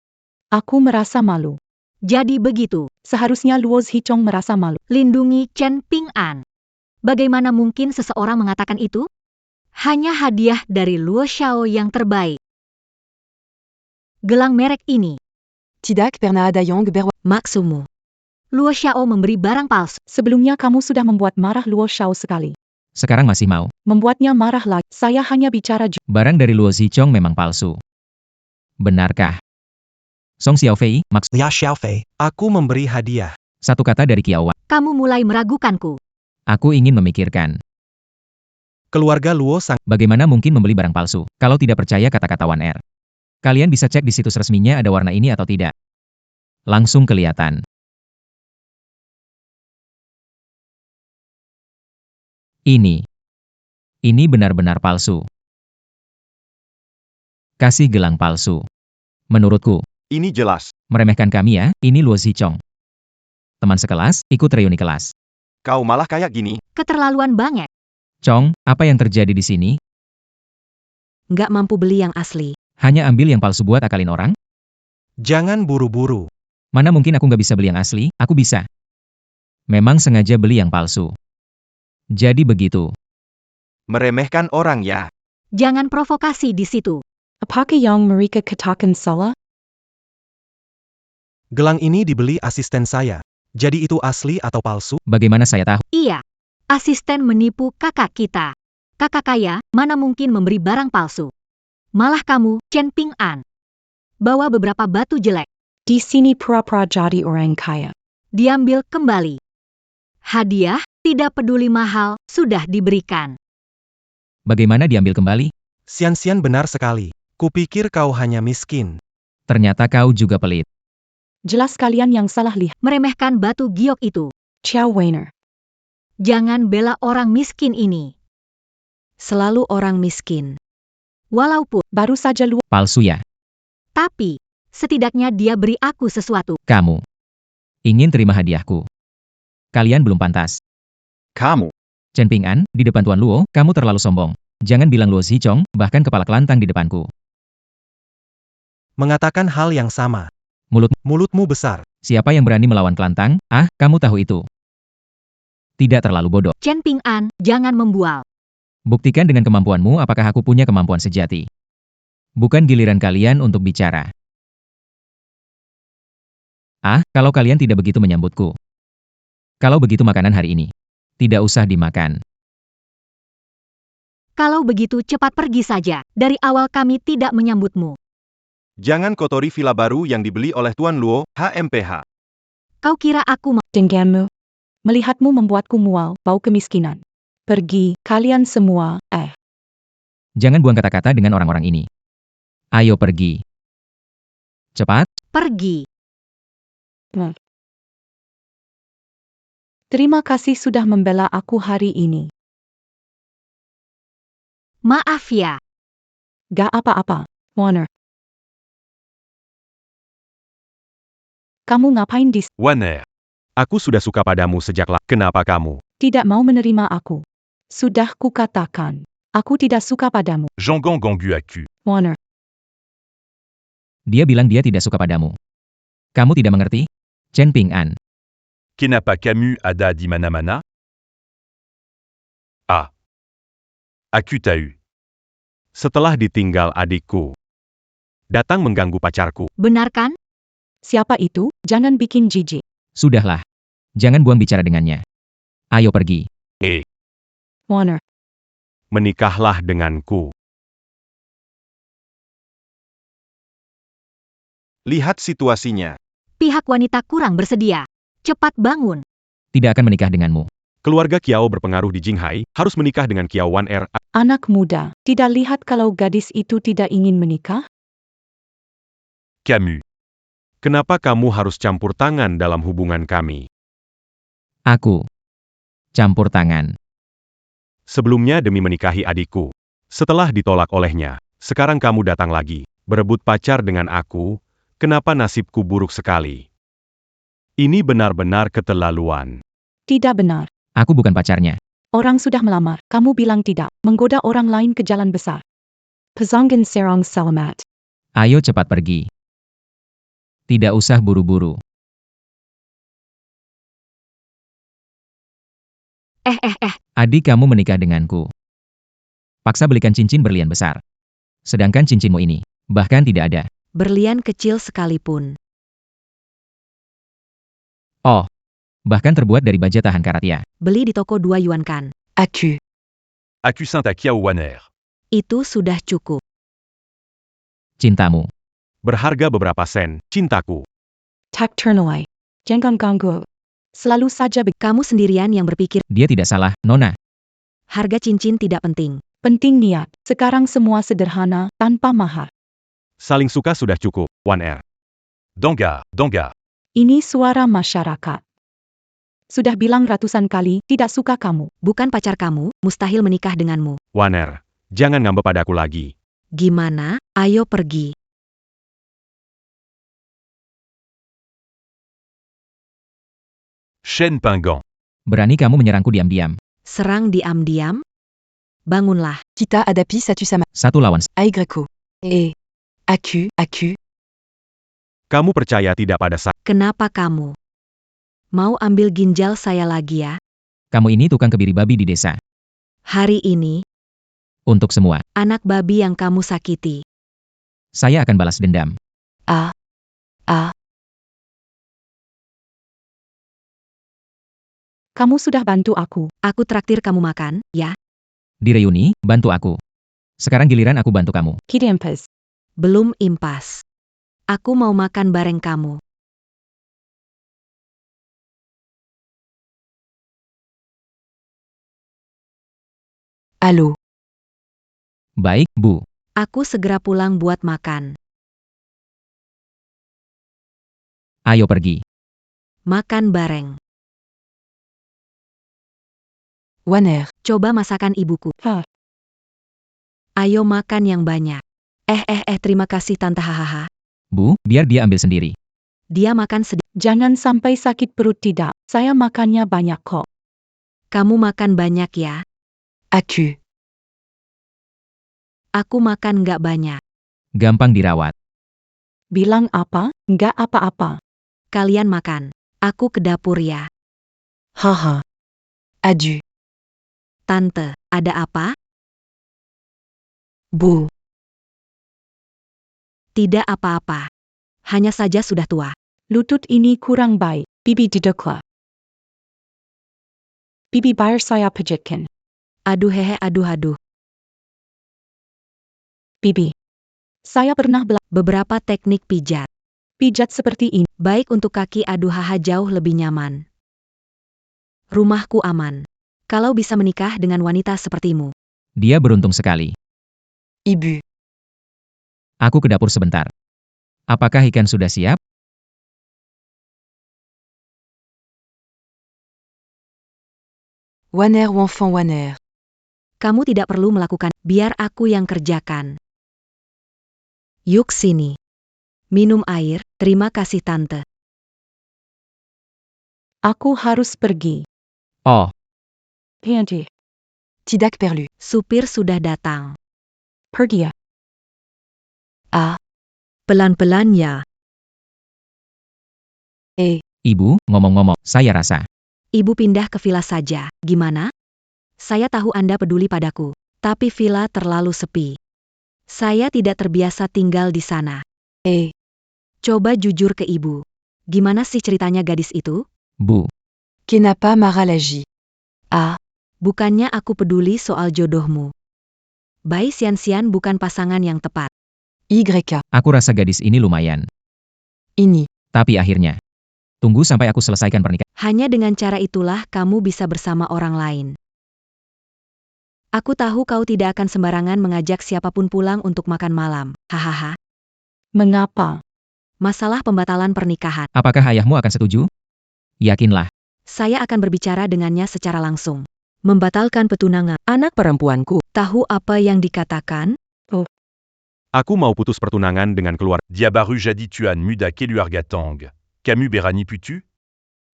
Aku merasa malu. Jadi begitu, Seharusnya Luo Zichong merasa malu. lindungi Chen Ping'an. Bagaimana mungkin seseorang mengatakan itu? Hanya hadiah dari Luo Xiao yang terbaik. Gelang merek ini, Tidak pernah ada yang berwa. maksudmu. Luo Xiao memberi barang palsu. Sebelumnya kamu sudah membuat marah Luo Xiao sekali. Sekarang masih mau. Membuatnya marah lagi. Saya hanya bicara Barang dari Luo Zichong memang palsu. Benarkah? Song Xiaofei, maksud Lia Xiaofei, aku memberi hadiah. satu kata dari Kiao Wan. Kamu mulai meragukanku. Aku ingin memikirkan. Keluarga Luo sang Bagaimana mungkin membeli barang palsu, kalau tidak percaya kata-kata Wan Er? Kalian bisa cek di situs resminya ada warna ini atau tidak. Langsung kelihatan. Ini benar-benar palsu. Kasih gelang palsu. Menurutku, Ini jelas. meremehkan kami ya, ini Luo Zichong. Teman sekelas, ikut reuni kelas. Kau malah kayak gini. Keterlaluan banget. Chong, apa yang terjadi di sini? Nggak mampu beli yang asli. Hanya ambil yang palsu buat akalin orang? Jangan buru-buru. Mana mungkin aku nggak bisa beli yang asli, aku bisa. Memang sengaja beli yang palsu. Jadi begitu. Meremehkan orang ya. Jangan provokasi di situ. Apakah yang mereka katakan salah? Gelang ini dibeli asisten saya. Jadi itu asli atau palsu? Bagaimana saya tahu? Iya, asisten menipu kakak kita. Kakak kaya, mana mungkin memberi barang palsu. Malah kamu, Chen Ping'an. Bawa beberapa batu jelek. Di sini pura-pura jadi orang kaya. Diambil kembali. Hadiah, tidak peduli mahal, sudah diberikan. Bagaimana diambil kembali? Sian-sian benar sekali. Kupikir kau hanya miskin. Ternyata kau juga pelit. Jelas kalian yang salah lihat. Meremehkan batu giok itu. Chow Weiner. Jangan bela orang miskin ini. Selalu orang miskin. Walaupun, Baru saja Luo. Palsu ya? tapi, setidaknya dia beri aku sesuatu. Kamu. Ingin terima hadiahku. Kalian belum pantas. Kamu. Chen Ping'an, di depan Tuan Luo, kamu terlalu sombong. Jangan bilang Luo Zichong, bahkan kepala kelantang di depanku. Mengatakan hal yang sama. Mulutmu besar. Siapa yang berani melawan kelantang? Ah, kamu tahu itu. Tidak terlalu bodoh. Chen Ping'an, jangan membual. Buktikan dengan kemampuanmu apakah aku punya kemampuan sejati. Bukan giliran kalian untuk bicara. Ah, kalau kalian tidak begitu menyambutku. Kalau begitu makanan hari ini. Tidak usah dimakan. Kalau begitu cepat pergi saja. Dari awal kami tidak menyambutmu. Jangan kotori villa baru yang dibeli oleh Tuan Luo, HMPH. Kau kira aku mau... Denganmu. Melihatmu membuatku mual, bau kemiskinan. Pergi, kalian semua, Jangan buang kata-kata dengan orang-orang ini. Ayo pergi. Cepat. Pergi. Terima kasih sudah membela aku hari ini. Maaf ya. Gak apa-apa, Warner. Kamu ngapain di Wan Er, aku sudah suka padamu sejak lama. Kenapa kamu? tidak mau menerima aku? Sudah kukatakan, aku tidak suka padamu, Jean-Gang Gangu Aku. Warner. Dia bilang dia tidak suka padamu. Kamu tidak mengerti? Chen Ping'an. Kenapa Camus ada di mana-mana? Ah. Aku tahu. Setelah ditinggal adikku. Datang mengganggu pacarku. Benar kan? Siapa itu? Jangan bikin jijik. Sudahlah. Jangan buang bicara dengannya. Ayo pergi. Warner. Menikahlah denganku. Lihat situasinya. Pihak wanita kurang bersedia. Cepat bangun. Tidak akan menikah denganmu. Keluarga Kiao berpengaruh di Jinghai, harus menikah dengan Kiao Wan Er. Anak muda, tidak lihat kalau gadis itu tidak ingin menikah? Camus. Kenapa kamu harus campur tangan dalam hubungan kami? Aku. Campur tangan. Sebelumnya demi menikahi adikku. Setelah ditolak olehnya, sekarang kamu datang lagi, berebut pacar dengan aku. Kenapa nasibku buruk sekali? Ini benar-benar keterlaluan. Tidak benar. Aku bukan pacarnya. Orang sudah melamar, kamu bilang tidak, menggoda orang lain ke jalan besar. Pezanggan serang selamat. Ayo cepat pergi. Tidak usah buru-buru. Adik kamu menikah denganku. Paksa belikan cincin berlian besar. Sedangkan cincinmu ini, bahkan tidak ada. Berlian kecil sekalipun. Oh, bahkan terbuat dari baja tahan karat ya. Beli di toko 2 yuan kan. Accu. Accu Saint-Akia Waner. Itu sudah cukup. Cintamu. Berharga beberapa sen, cintaku. Tak ternilai. Jangan ganggu. Selalu saja Kamu sendirian yang berpikir, Dia tidak salah, Nona. harga cincin tidak penting. penting niat. Sekarang semua sederhana, tanpa mahar. Saling suka sudah cukup, Wan Er. Danga, Danga. Ini suara masyarakat. Sudah bilang ratusan kali, tidak suka kamu. Bukan pacar kamu, mustahil menikah denganmu. Wan Er, jangan ngambek padaku lagi. Gimana? Ayo pergi. Shen Pingant. Berani kamu menyerangku diam-diam. Serang diam-diam? Bangunlah. Kita adapi satu sama. 1 lawan 1. Aigreco. Accu. Kamu percaya tidak pada saya? Kenapa kamu? Mau ambil ginjal saya lagi ya? Kamu ini tukang kebiri babi di desa. Hari ini, Untuk semua, anak babi yang kamu sakiti. saya akan balas dendam. Kamu sudah bantu aku. Aku traktir kamu makan, ya? Di reuni, bantu aku. Sekarang giliran aku bantu kamu. Kita impas. Belum impas. Aku mau makan bareng kamu. Allô. Baik, Bu. Aku segera pulang buat makan. Ayo pergi. Makan bareng. Waner. Coba masakan ibuku. Hah. Ayo makan yang banyak. Terima kasih tante hahaha. Bu, biar dia ambil sendiri. Dia makan sedikit. Jangan sampai sakit perut tidak. Saya makannya banyak kok. Kamu makan banyak ya? Accu. Aku makan nggak banyak. Gampang dirawat. Bilang apa? Nggak apa-apa. Kalian makan. Aku ke dapur ya. Haha. Adieu. Tante, ada apa? Bu. Tidak apa-apa. Hanya saja sudah tua. Lutut ini kurang baik. Bibi didekla. Bibi bayar saya pijitkan. Aduh. Bibi. Saya pernah Beberapa teknik pijat. pijat seperti ini. Baik untuk kaki jauh lebih nyaman. Rumahku aman. Kalau bisa menikah dengan wanita sepertimu. Dia beruntung sekali. Ibu. Aku ke dapur sebentar. Apakah ikan sudah siap? Waner ou enfant Waner. Kamu tidak perlu melakukan, biar aku yang kerjakan. Yuk sini. Minum air, terima kasih tante. Aku harus pergi. Oh, Pianti. Tidak perlu. Supir sudah datang. Pergi ya. Pelan-pelan ya. Ibu, ngomong-ngomong, saya rasa. Ibu pindah ke villa saja, gimana? Saya tahu Anda peduli padaku, tapi villa terlalu sepi. Saya tidak terbiasa tinggal di sana. Coba jujur ke ibu. Gimana sih ceritanya gadis itu? Bu, Kenapa marah lagi? Bukannya aku peduli soal jodohmu. Bai Xian bukan pasangan yang tepat. YK. aku rasa gadis ini lumayan. Ini. Tapi akhirnya. Tunggu sampai aku selesaikan pernikahan. Hanya dengan cara itulah kamu bisa bersama orang lain. Aku tahu kau tidak akan sembarangan mengajak siapapun pulang untuk makan malam. Hahaha. Mengapa? Masalah pembatalan pernikahan. Apakah ayahmu akan setuju? Yakinlah. Saya akan berbicara dengannya secara langsung. Membatalkan petunangan. Anak perempuanku. Tahu apa yang dikatakan? Aku mau putus pertunangan dengan keluarga. Diabaru jadi tuan muda keluarga Tang. Kamu berani putu?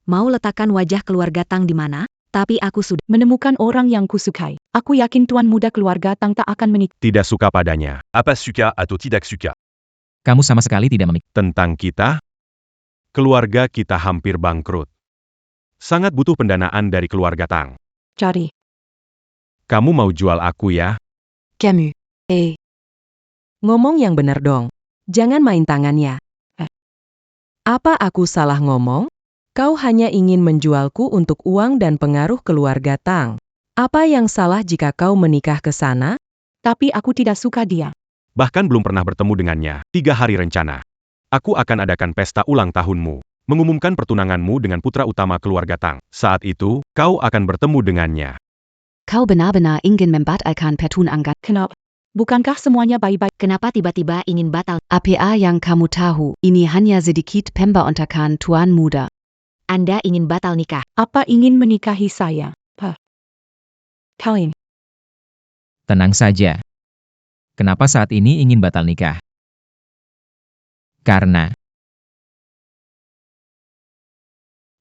Mau letakkan wajah keluarga Tang di mana? Tapi aku sudah Menemukan orang yang kusukai. Aku yakin tuan muda keluarga Tang tak akan menikah. Tidak suka padanya. Apa suka atau tidak suka? Kamu sama sekali tidak memikirkan. Tentang kita, Keluarga kita hampir bangkrut. Sangat butuh pendanaan dari keluarga Tang. Jadi, Kamu mau jual aku ya? Camus. Ngomong yang benar dong. Jangan main tangannya. Apa aku salah ngomong? Kau hanya ingin menjualku untuk uang dan pengaruh keluarga Tang. Apa yang salah jika kau menikah ke sana? tapi aku tidak suka dia. Bahkan belum pernah bertemu dengannya. 3 hari rencana. Aku akan adakan pesta ulang tahunmu. Mengumumkan pertunanganmu dengan putra utama keluarga Tang. Saat itu, kau akan bertemu dengannya. Kau benar-benar ingin membatalkan pertunangan. Kenapa? Bukankah semuanya baik-baik? Kenapa tiba-tiba ingin batal? Apa yang kamu tahu, ini hanya sedikit pemberontakan Tuan Muda. Anda ingin batal nikah. Apa ingin menikahi saya? Kalian, Tenang saja. Kenapa saat ini ingin batal nikah? Karena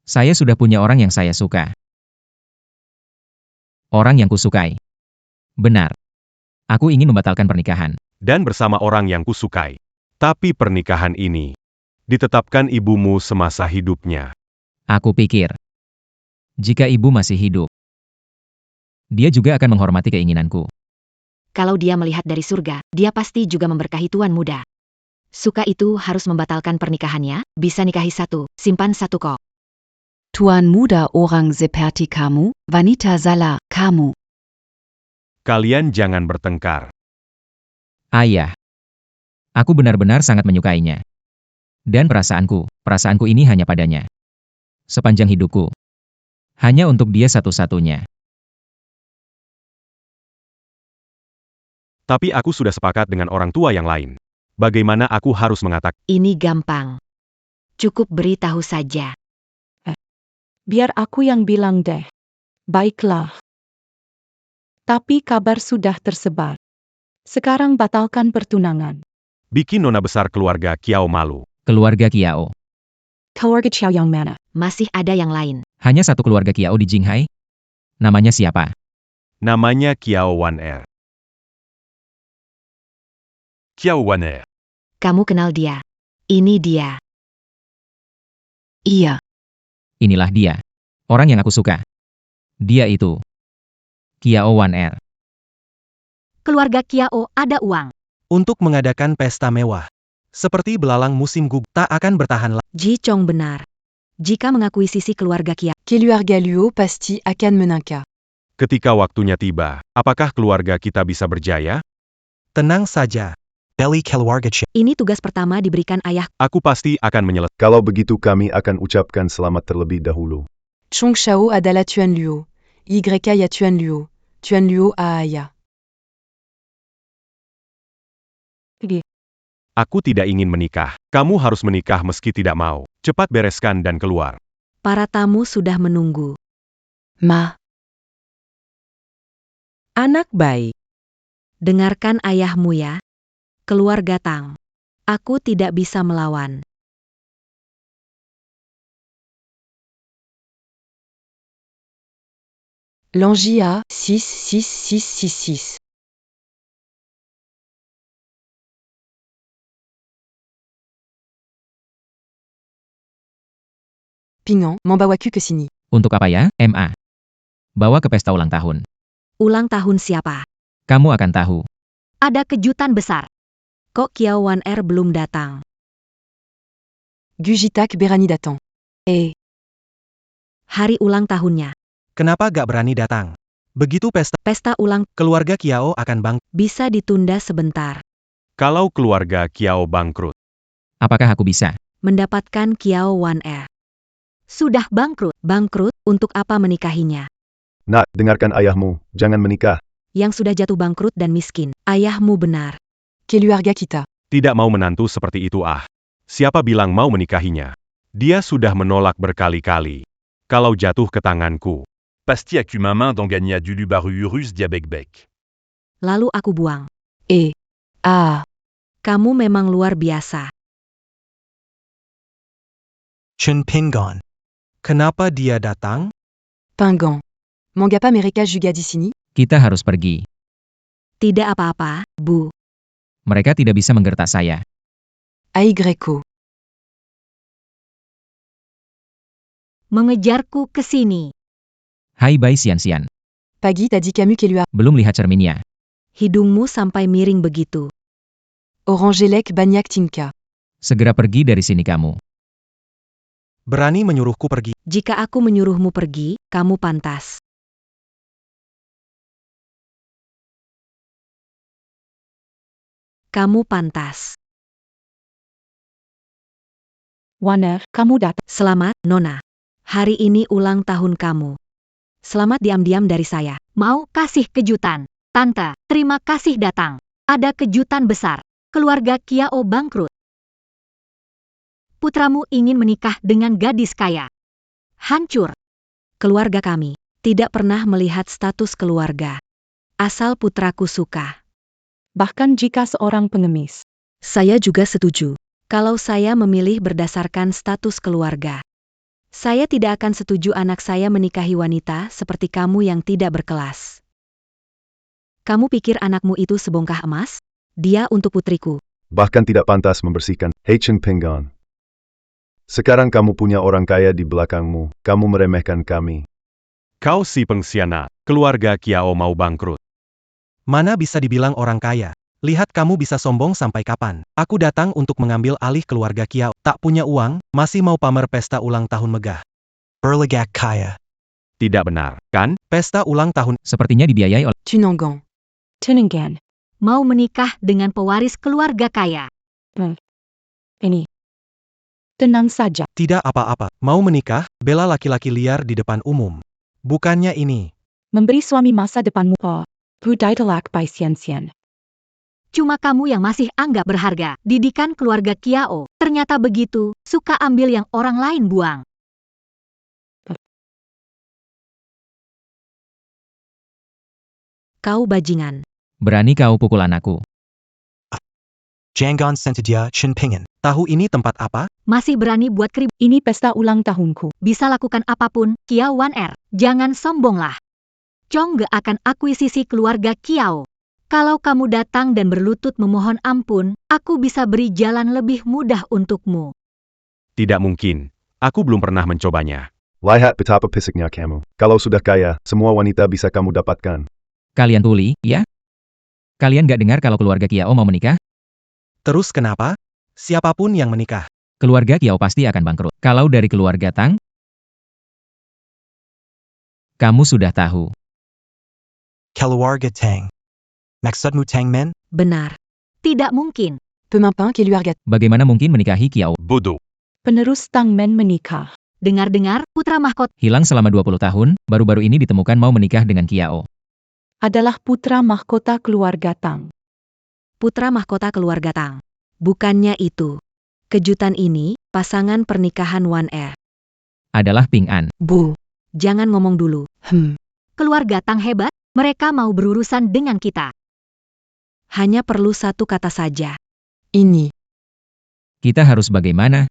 saya sudah punya orang yang saya suka. Orang yang kusukai. Benar. Aku ingin membatalkan pernikahan. Dan bersama orang yang kusukai. Tapi pernikahan ini ditetapkan ibumu semasa hidupnya. Aku pikir, jika ibu masih hidup, dia juga akan menghormati keinginanku. Kalau dia melihat dari surga, dia pasti juga memberkahi Tuan Muda. Suka itu harus membatalkan pernikahannya, bisa nikahi satu, simpan satu kok. Tuan Muda orang seperti kamu, wanita salah kamu. Kalian jangan bertengkar. Ayah, aku benar-benar sangat menyukainya. Dan perasaanku ini hanya padanya. Sepanjang hidupku. Hanya untuk dia satu-satunya. Tapi aku sudah sepakat dengan orang tua yang lain. Bagaimana aku harus mengatakan? Ini gampang. Cukup beritahu saja. biar aku yang bilang deh. Baiklah. Tapi kabar sudah tersebar. Sekarang batalkan pertunangan. Bikin nona besar keluarga Kiao malu. Keluarga Kiao. Keluarga Chow yang mana? Masih ada yang lain. Hanya satu keluarga Kiao di Jinghai? Namanya siapa? Namanya Kiao Wan-er. Kiao Wan-er. Kamu kenal dia. Ini dia. Iya. Inilah dia. Orang yang aku suka. Dia itu. Kiao Wan-er. Keluarga Kiao ada uang. Untuk mengadakan pesta mewah. Seperti belalang musim gugur, tak akan bertahan lama. Ji Chong benar. Jika mengakuisisi keluarga Kiao, Keluarga Luo pasti akan menangkap. Ketika waktunya tiba, apakah keluarga kita bisa berjaya? Tenang saja. Beli keluarga Chow. ini tugas pertama diberikan ayah. Aku pasti akan menyelesaikan. Kalau begitu kami akan ucapkan selamat terlebih dahulu. Chong Shao adalah Tuan Luo. YK ya Tuan Luo. Tuan Luo a Aya. Aku tidak ingin menikah. Kamu harus menikah meski tidak mau. Cepat bereskan dan keluar. Para tamu sudah menunggu. Ma. Anak baik. Dengarkan ayahmu ya. Keluarga Tang. Aku tidak bisa melawan. Langia 66666. Pingan, Mambawaku ke sini. Untuk apa ya, MA? Bawa ke pesta ulang tahun. Ulang tahun siapa? Kamu akan tahu. Ada kejutan besar. Kok Kiao Wan-er belum datang? Gujitak berani datang. Hari ulang tahunnya. Kenapa gak berani datang? Begitu Pesta ulang keluarga Kiao akan bangkrut. bisa ditunda sebentar. Kalau keluarga Kiao bangkrut, Apakah aku bisa? Mendapatkan Kiao Wan-er. Sudah bangkrut. Bangkrut, untuk apa menikahinya? Nak, dengarkan ayahmu, jangan menikah. Yang sudah jatuh bangkrut dan miskin. Ayahmu benar. Keluarga kita. tidak mau menantu seperti itu ah. Siapa bilang mau menikahinya? Dia sudah menolak berkali-kali. Kalau jatuh ke tanganku, Pasti aku ma main d'en gagner du lubaru urus diabekbek. Lalu aku buang. Kamu memang luar biasa. Chen Pingon. Kenapa dia datang? Pingan. Mangapa mereka juga di sini? Kita harus pergi. Tidak apa-apa, Bu. Mereka tidak bisa menggertak saya. AYO. mengejarku ke sini. Hai Bai Xian-Xian. Paggy t'a dit Camus qui lui a Belum lihat cerminnya. Hidungmu sampai miring begitu. Orangelec Bagnac Tinka. Segera pergi dari sini kamu. Berani menyuruhku pergi. Jika aku menyuruhmu pergi, kamu pantas. Kamu pantas. Warner, kamu datang. Selamat, Nona. Hari ini ulang tahun kamu. Selamat diam-diam dari saya. Mau kasih kejutan. Tante, terima kasih datang. Ada kejutan besar. Keluarga Kiao bangkrut. Putramu ingin menikah dengan gadis kaya. Hancur. Keluarga kami tidak pernah melihat status keluarga. Asal putraku suka. Bahkan jika seorang pengemis. Saya juga setuju. Kalau saya memilih berdasarkan status keluarga. Saya tidak akan setuju anak saya menikahi wanita seperti kamu yang tidak berkelas. Kamu pikir anakmu itu sebongkah emas? Dia untuk putriku. Bahkan tidak pantas membersihkan. Hei Chen Penggan. Sekarang kamu punya orang kaya di belakangmu, kamu meremehkan kami. Kau si pengkhianat. Keluarga Kiao mau bangkrut. Mana bisa dibilang orang kaya? Lihat kamu bisa sombong sampai kapan. Aku datang untuk mengambil alih keluarga Kiao. Tak punya uang, masih mau pamer pesta ulang tahun megah. Berlegak kaya. Tidak benar, kan? Pesta ulang tahun. Sepertinya dibiayai oleh Tunangan. Tunangan. Mau menikah dengan pewaris keluarga kaya. Ini. Tenang saja. Tidak apa-apa. Mau menikah, bela laki-laki liar di depan umum. Bukannya ini. Memberi suami masa depanmu. Oh. Budaya telak Bai Xian-Xian. Cuma kamu yang masih anggap berharga. Didikan keluarga Kiao. Ternyata begitu, suka ambil yang orang lain buang. Kau bajingan. berani kau pukul anakku. Janggon Sentidia Chin Pingen. Tahu ini tempat apa? Masih berani buat keribut. Ini pesta ulang tahunku. Bisa lakukan apapun, Kiao Wan Er. Jangan sombonglah. Chong Ge akan akuisisi keluarga Kiao. Kalau kamu datang dan berlutut memohon ampun, aku bisa beri jalan lebih mudah untukmu. Tidak mungkin. Aku belum pernah mencobanya. Lihat betapa pisiknya kamu. Kalau sudah kaya, semua wanita bisa kamu dapatkan. Kalian tuli, ya? Kalian gak dengar kalau keluarga Kiao mau menikah? Terus kenapa? Siapapun yang menikah. Keluarga Kiao pasti akan bangkrut. Kalau dari keluarga Tang, kamu sudah tahu. Keluarga Tang. Maksudmu Tang Men? Benar. Tidak mungkin. Pemampin qui lui regarde. Bagaimana mungkin menikahi Kiao? Bodoh. Penerus Tang Men menikah. Dengar-dengar, putra mahkota Hilang selama 20 tahun, baru-baru ini ditemukan mau menikah dengan Kiao. Adalah putra mahkota keluarga Tang. putra mahkota keluarga Tang. Bukannya itu. Kejutan ini, pasangan pernikahan Wan Er. Adalah Ping An. Bu. Jangan ngomong dulu. Keluarga Tang hebat, mereka mau berurusan dengan kita. Hanya perlu satu kata saja. Ini. Kita harus bagaimana?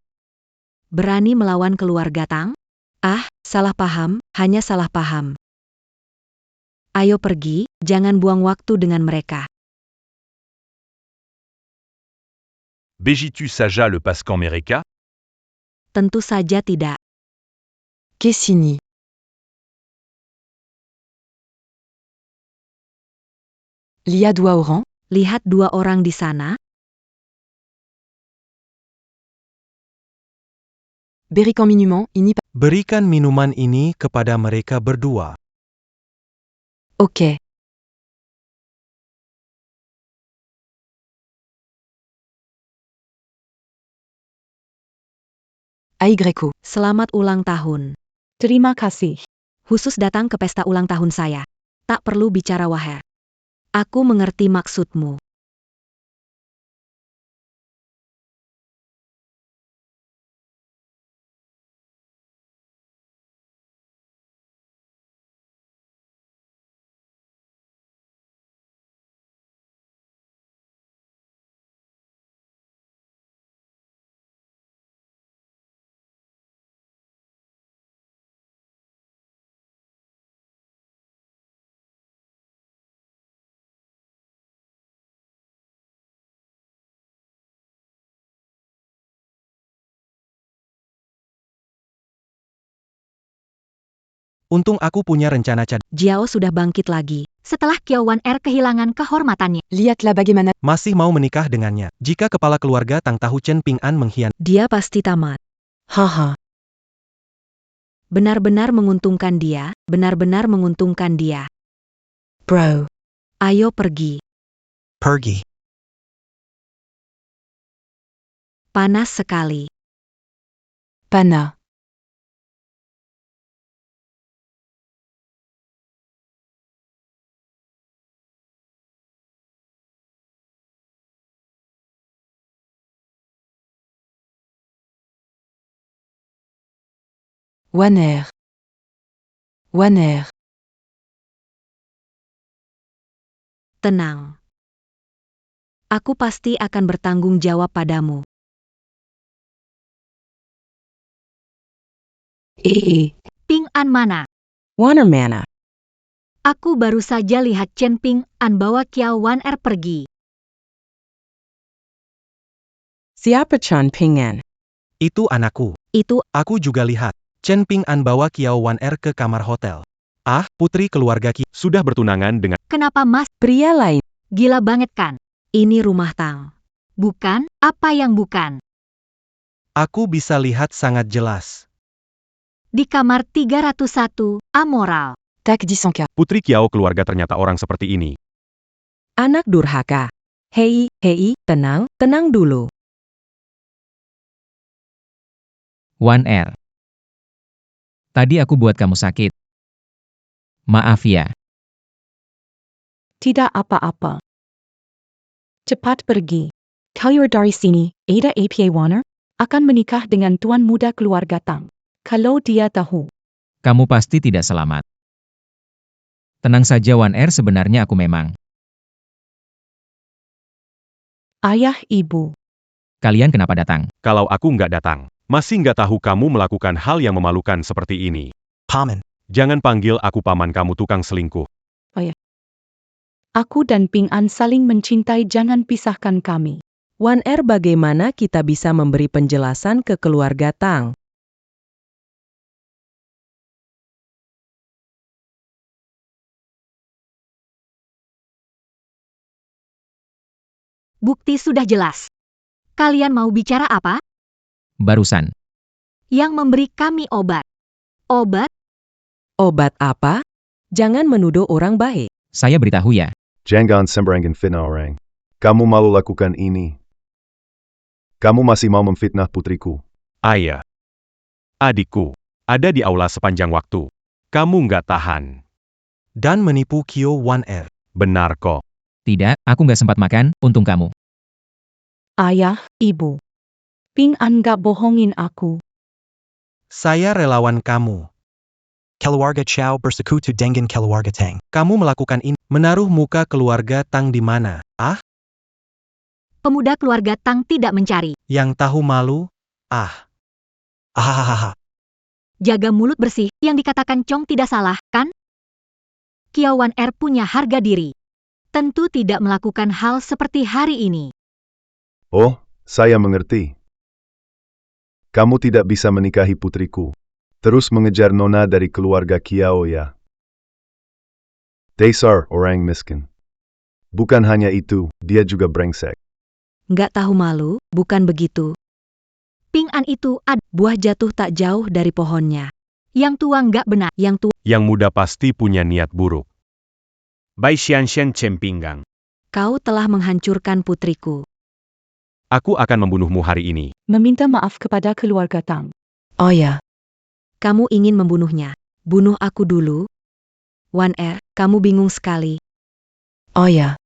Berani melawan keluarga Tang? Ah, salah paham, hanya salah paham. Ayo pergi, jangan buang waktu dengan mereka. Begitu saja le Pascan Mereka? Tentu saja tidak. Kessini. Lia dua orang? Lihat dua orang di sana. Berikan minuman ini. Berikan minuman ini kepada mereka berdua. Oke. Aigreku. Selamat ulang tahun. Terima kasih. Khusus datang ke pesta ulang tahun saya. Tak perlu bicara wahai. Aku mengerti maksudmu. Untung aku punya rencana cadangan. Jiao sudah bangkit lagi. Setelah Kiao Wan Er kehilangan kehormatannya. Lihatlah bagaimana Masih mau menikah dengannya. Jika kepala keluarga Tang tahu Chen Ping'an mengkhianati. Dia pasti tamat. Haha. Benar-benar menguntungkan dia, benar-benar menguntungkan dia. Bro. Ayo pergi. Pergi. Panas sekali. Pana. Wan Er. Wan Er. Tenang. Aku pasti akan bertanggung jawab padamu. Ping'an mana? Warner mana? Aku baru saja lihat Chen Ping'an bawa Kiao Wan Er pergi. Siapa Chen Ping'an? Itu anakku. Itu Aku juga lihat. Chen Ping'an bawa Kiao Wan Er ke kamar hotel. Ah, putri keluarga Ki. Sudah bertunangan dengan kenapa Mas? Pria lain. Gila banget kan? Ini rumah Tang. Bukan? Apa yang bukan? Aku bisa lihat sangat jelas. Di kamar 301, amoral. Tak disangka. Putri Kiao keluarga ternyata orang seperti ini. Anak durhaka. Hei, tenang, tenang dulu. Wan Er. Tadi aku buat kamu sakit. Maaf ya. Tidak apa-apa. Cepat pergi. Keluar dari sini. Ada APA Warner akan menikah dengan tuan muda keluarga Tang. Kalau dia tahu. Kamu pasti tidak selamat. Tenang saja Wan Er, sebenarnya aku memang. Ayah ibu. Kalian kenapa datang? Kalau aku nggak datang, masih nggak tahu kamu melakukan hal yang memalukan seperti ini. Paman. Jangan panggil aku paman, kamu tukang selingkuh. Aku dan Ping'an saling mencintai, jangan pisahkan kami. Wan Er, bagaimana kita bisa memberi penjelasan ke keluarga Tang? Bukti sudah jelas. Kalian mau bicara apa? Barusan. Yang memberi kami obat. Obat? Obat apa? Jangan menuduh orang baik. Saya beritahu ya. Jangan sembarangan fitnah orang. Kamu malu lakukan ini. Kamu masih mau memfitnah putriku. Ayah. Adikku. Ada di aula sepanjang waktu. Kamu nggak tahan. Dan menipu Kiao Wan Er. Benar kok. Tidak, aku nggak sempat makan, untung kamu. Ayah, ibu. Ping'an gak bohongin aku. Saya relawan kamu. Keluarga Chow bersekutu dengan keluarga Tang. Kamu melakukan ini. Menaruh muka keluarga Tang di mana? Ah, Pemuda keluarga Tang tidak mencari. yang tahu malu? Ah. Ahahaha. Jaga mulut bersih, yang dikatakan Chong tidak salah, kan? Kiao Wan Er punya harga diri. Tentu tidak melakukan hal seperti hari ini. Oh, saya mengerti. Kamu tidak bisa menikahi putriku. Terus mengejar nona dari keluarga Kiao ya. Dasar orang miskin. Bukan hanya itu, dia juga brengsek. Nggak tahu malu, bukan begitu. Ping'an itu ada buah jatuh tak jauh dari pohonnya. Yang tua nggak benar, yang tua. Yang muda pasti punya niat buruk. Bai Xianshen Chen Pinggang. Kau telah menghancurkan putriku. Aku akan membunuhmu hari ini. Meminta maaf kepada keluarga Tang. Oh ya. Kamu ingin membunuhnya. Bunuh aku dulu. Wan Er, kamu bingung sekali. Oh ya.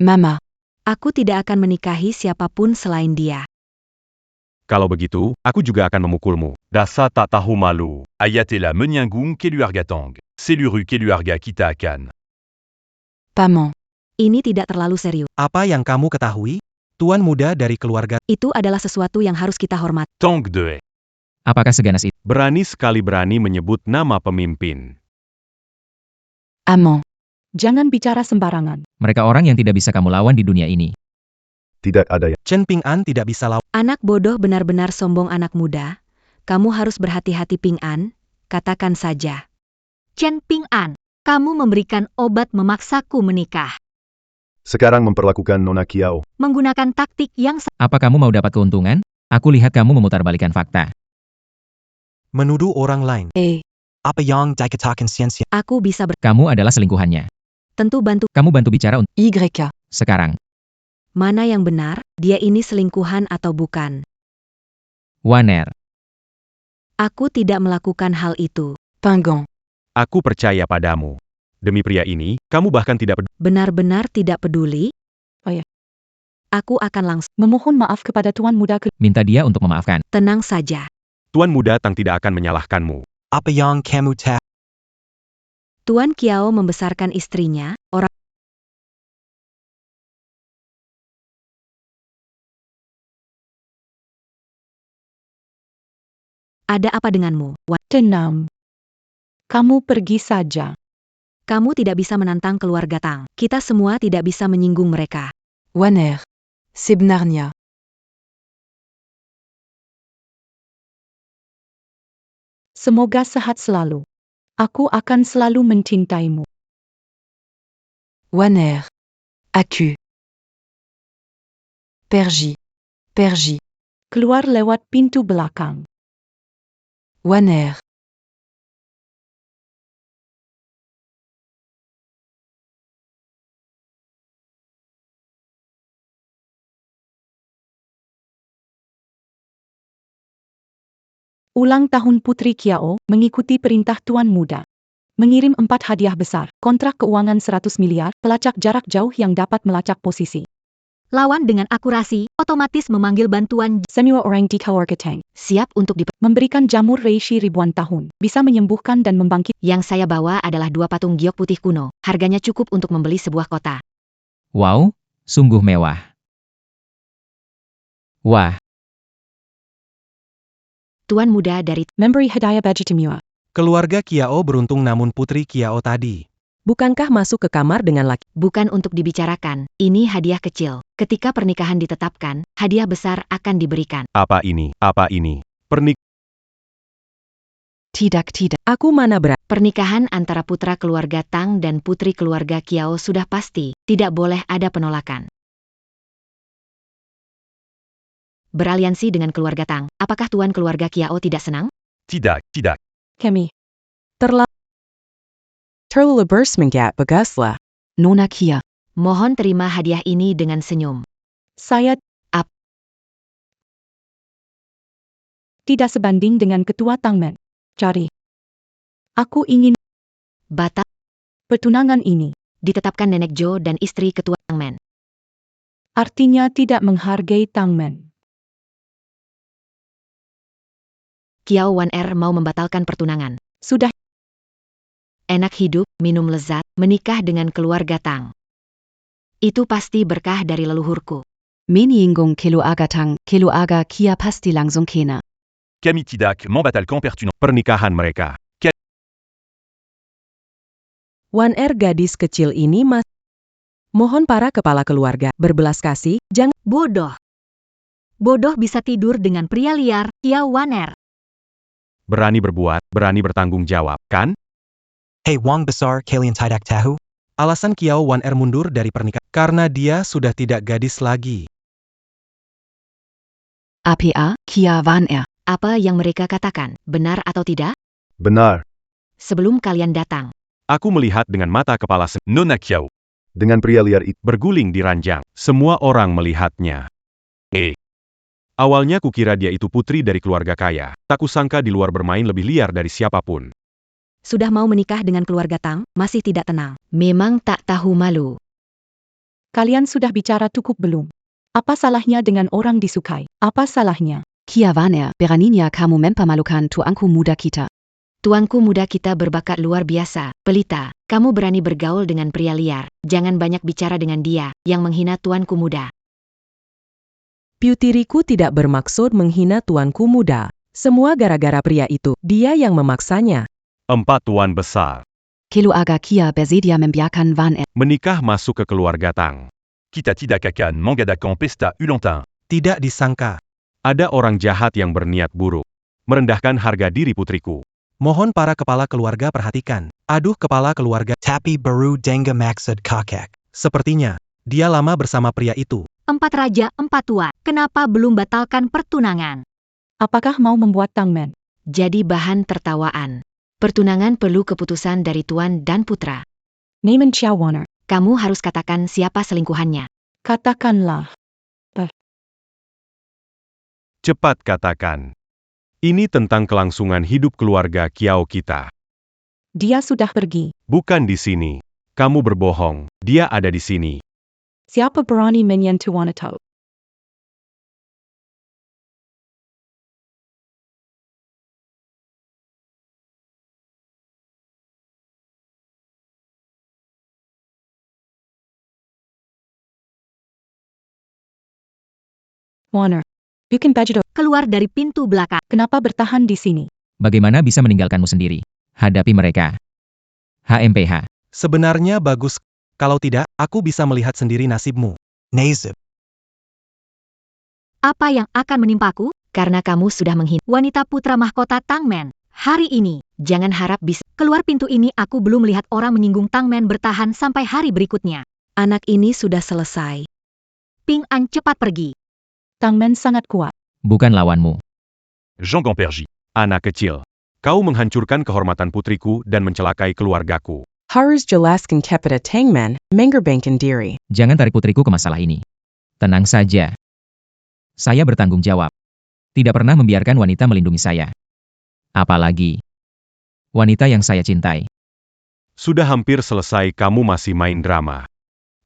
Mama. Aku tidak akan menikahi siapapun selain dia. Kalau begitu, aku juga akan memukulmu. Dasar tak tahu malu. Ayatela Menyanggung Keluarga Tang. Seluru Keluarga kita akan. Paman. Ini tidak terlalu serius. Apa yang kamu ketahui? Tuan muda dari keluarga Itu adalah sesuatu yang harus kita hormati. Tang de. Apakah seganas itu? Berani sekali berani menyebut nama pemimpin. Amon. Jangan bicara sembarangan. Mereka orang yang tidak bisa kamu lawan di dunia ini. Tidak ada yang Chen Ping'an tidak bisa lawan. Anak bodoh benar-benar sombong anak muda. Kamu harus berhati-hati Ping'an, katakan saja. Chen Ping An, kamu memberikan obat memaksaku menikah. Sekarang memperlakukan Nona Kiao. Menggunakan taktik yang Apa kamu mau dapat keuntungan? Aku lihat kamu memutarbalikan fakta. Menuduh orang lain. Apa yang dikatakan siensia? aku bisa Kamu adalah selingkuhannya. tentu bantu. Kamu bantu bicara untuk YK. sekarang. Mana yang benar, dia ini selingkuhan atau bukan? Waner. Aku tidak melakukan hal itu. Pingan. Aku percaya padamu. Demi pria ini, kamu bahkan tidak peduli. Benar-benar tidak peduli? Oh ya. Aku akan langsung. Memohon maaf kepada Tuan Muda Minta dia untuk memaafkan. Tenang saja. Tuan Muda Tang tidak akan menyalahkanmu. Apa yang kamu tahu? Tuan Kiao membesarkan istrinya, orang ada apa denganmu? Tenang. Kamu pergi saja. Kamu tidak bisa menantang keluarga Tang. Kita semua tidak bisa menyinggung mereka. Waner. Sebenarnya. Semoga sehat selalu. Aku akan selalu mencintaimu. Waner. Aku. Pergi. Pergi. Keluar lewat pintu belakang. Waner. Ulang tahun Putri Kiao mengikuti perintah Tuan Muda. Mengirim 4 hadiah besar, kontrak keuangan 100 miliar, pelacak jarak jauh yang dapat melacak posisi. Lawan dengan akurasi, otomatis memanggil bantuan. Semua orang di Kawarketang Siap untuk memberikan jamur reishi ribuan tahun, bisa menyembuhkan dan membangkit. Yang saya bawa adalah 2 patung giok putih kuno. Harganya cukup untuk membeli sebuah kota. Wow, sungguh mewah. Wah, Tuan Muda dari Memberi hadiah baju Timua. Keluarga Kiao beruntung namun Putri Kiao tadi. Bukankah masuk ke kamar dengan laki? bukan untuk dibicarakan. Ini hadiah kecil. Ketika pernikahan ditetapkan, hadiah besar akan diberikan. Apa ini? Apa ini? Tidak. Aku mana berani? Pernikahan antara putra keluarga Tang dan putri keluarga Kiao sudah pasti. Tidak boleh ada penolakan. Beraliansi dengan keluarga Tang. Apakah tuan keluarga Kiao tidak senang? Tidak. Kami. Terlalu bersemangat baguslah. Nona Kia. Mohon terima hadiah ini dengan senyum. Saya tidak sebanding dengan ketua Tangmen. Cari. Aku ingin Batal pertunangan ini. ditetapkan Nenek Jo dan istri ketua Tangmen. Artinya tidak menghargai Tangmen. Kiao Waner mau membatalkan pertunangan. Sudah. Enak hidup, minum lezat, menikah dengan keluarga Tang. Itu pasti berkah dari leluhurku. Menyinggung keluarga Tang, keluarga Kia pasti langsung kena. Kami tidak membatalkan pertunangan. Pernikahan mereka. Wan gadis kecil ini mohon para kepala keluarga berbelas kasih, jangan Bodoh. Bodoh bisa tidur dengan pria liar, Kiao Waner. Berani berbuat, berani bertanggung jawab, kan? Hei Wang besar kalian tidak tahu? Alasan Kiao Wan mundur dari pernikahan karena dia sudah tidak gadis lagi. APA, Kia Waner. Apa yang mereka katakan, benar atau tidak? Benar. Sebelum kalian datang, Aku melihat dengan mata kepala sendiri. Nona Kiao. Dengan pria liar itu. Berguling di ranjang. Semua orang melihatnya. Awalnya kukira dia itu putri dari keluarga kaya. Tak kusangka di luar bermain lebih liar dari siapapun. sudah mau menikah dengan keluarga Tang, masih tidak tenang. Memang tak tahu malu. Kalian sudah bicara cukup belum? Apa salahnya dengan orang disukai? Apa salahnya? Kia Waner, beraninya kamu mempermalukan tuanku muda kita. Tuanku muda kita berbakat luar biasa. Pelita, kamu berani bergaul dengan pria liar. Jangan banyak bicara dengan dia, yang menghina tuanku muda. Piutiriku tidak bermaksud menghina tuanku muda. Semua gara-gara pria itu, dia yang memaksanya. 4 tuan besar. Keluarga Kia bersedia membiarkan Waner Menikah masuk ke keluarga Tang. Kita tidak akan mengadakan pesta ulang tahun. Tidak disangka. Ada orang jahat yang berniat buruk. Merendahkan harga diri putriku. Mohon para kepala keluarga perhatikan. Aduh kepala keluarga. Tapi baru dengar maksud kakek. Sepertinya, dia lama bersama pria itu. 4 raja 4 tua, kenapa belum batalkan pertunangan? Apakah mau membuat tangmen? Jadi bahan tertawaan. Pertunangan perlu keputusan dari tuan dan putra. Naaman Chow Warner. Kamu harus katakan siapa selingkuhannya. Katakanlah. Cepat katakan. Ini tentang kelangsungan hidup keluarga Kiao kita. Dia sudah pergi. Bukan di sini. Kamu berbohong. Dia ada di sini. Siapa berani menyentuh wanita? Warner. Bukan baju. Keluar dari pintu belakang. Kenapa bertahan di sini? Bagaimana bisa meninggalkanmu sendiri? Hadapi mereka. HMPH. Sebenarnya bagus. Kalau tidak, aku bisa melihat sendiri nasibmu. Nasib. Apa yang akan menimpaku? Karena kamu sudah menghina Wanita putra mahkota Tangmen. Hari ini, Jangan harap bisa. keluar pintu ini aku belum melihat orang menyinggung Tangmen bertahan sampai hari berikutnya. Anak ini sudah selesai. Ping An cepat pergi. Tangmen sangat kuat. Bukan lawanmu. Jean Gampergy. Anak kecil. Kau menghancurkan kehormatan putriku dan mencelakai keluargaku. Harus jelaskan kepada Tangman, mengerbangkan diri. Jangan tarik putriku ke masalah ini. Tenang saja. Saya bertanggung jawab. Tidak pernah membiarkan wanita melindungi saya. Apalagi wanita yang saya cintai. Sudah hampir selesai kamu masih main drama.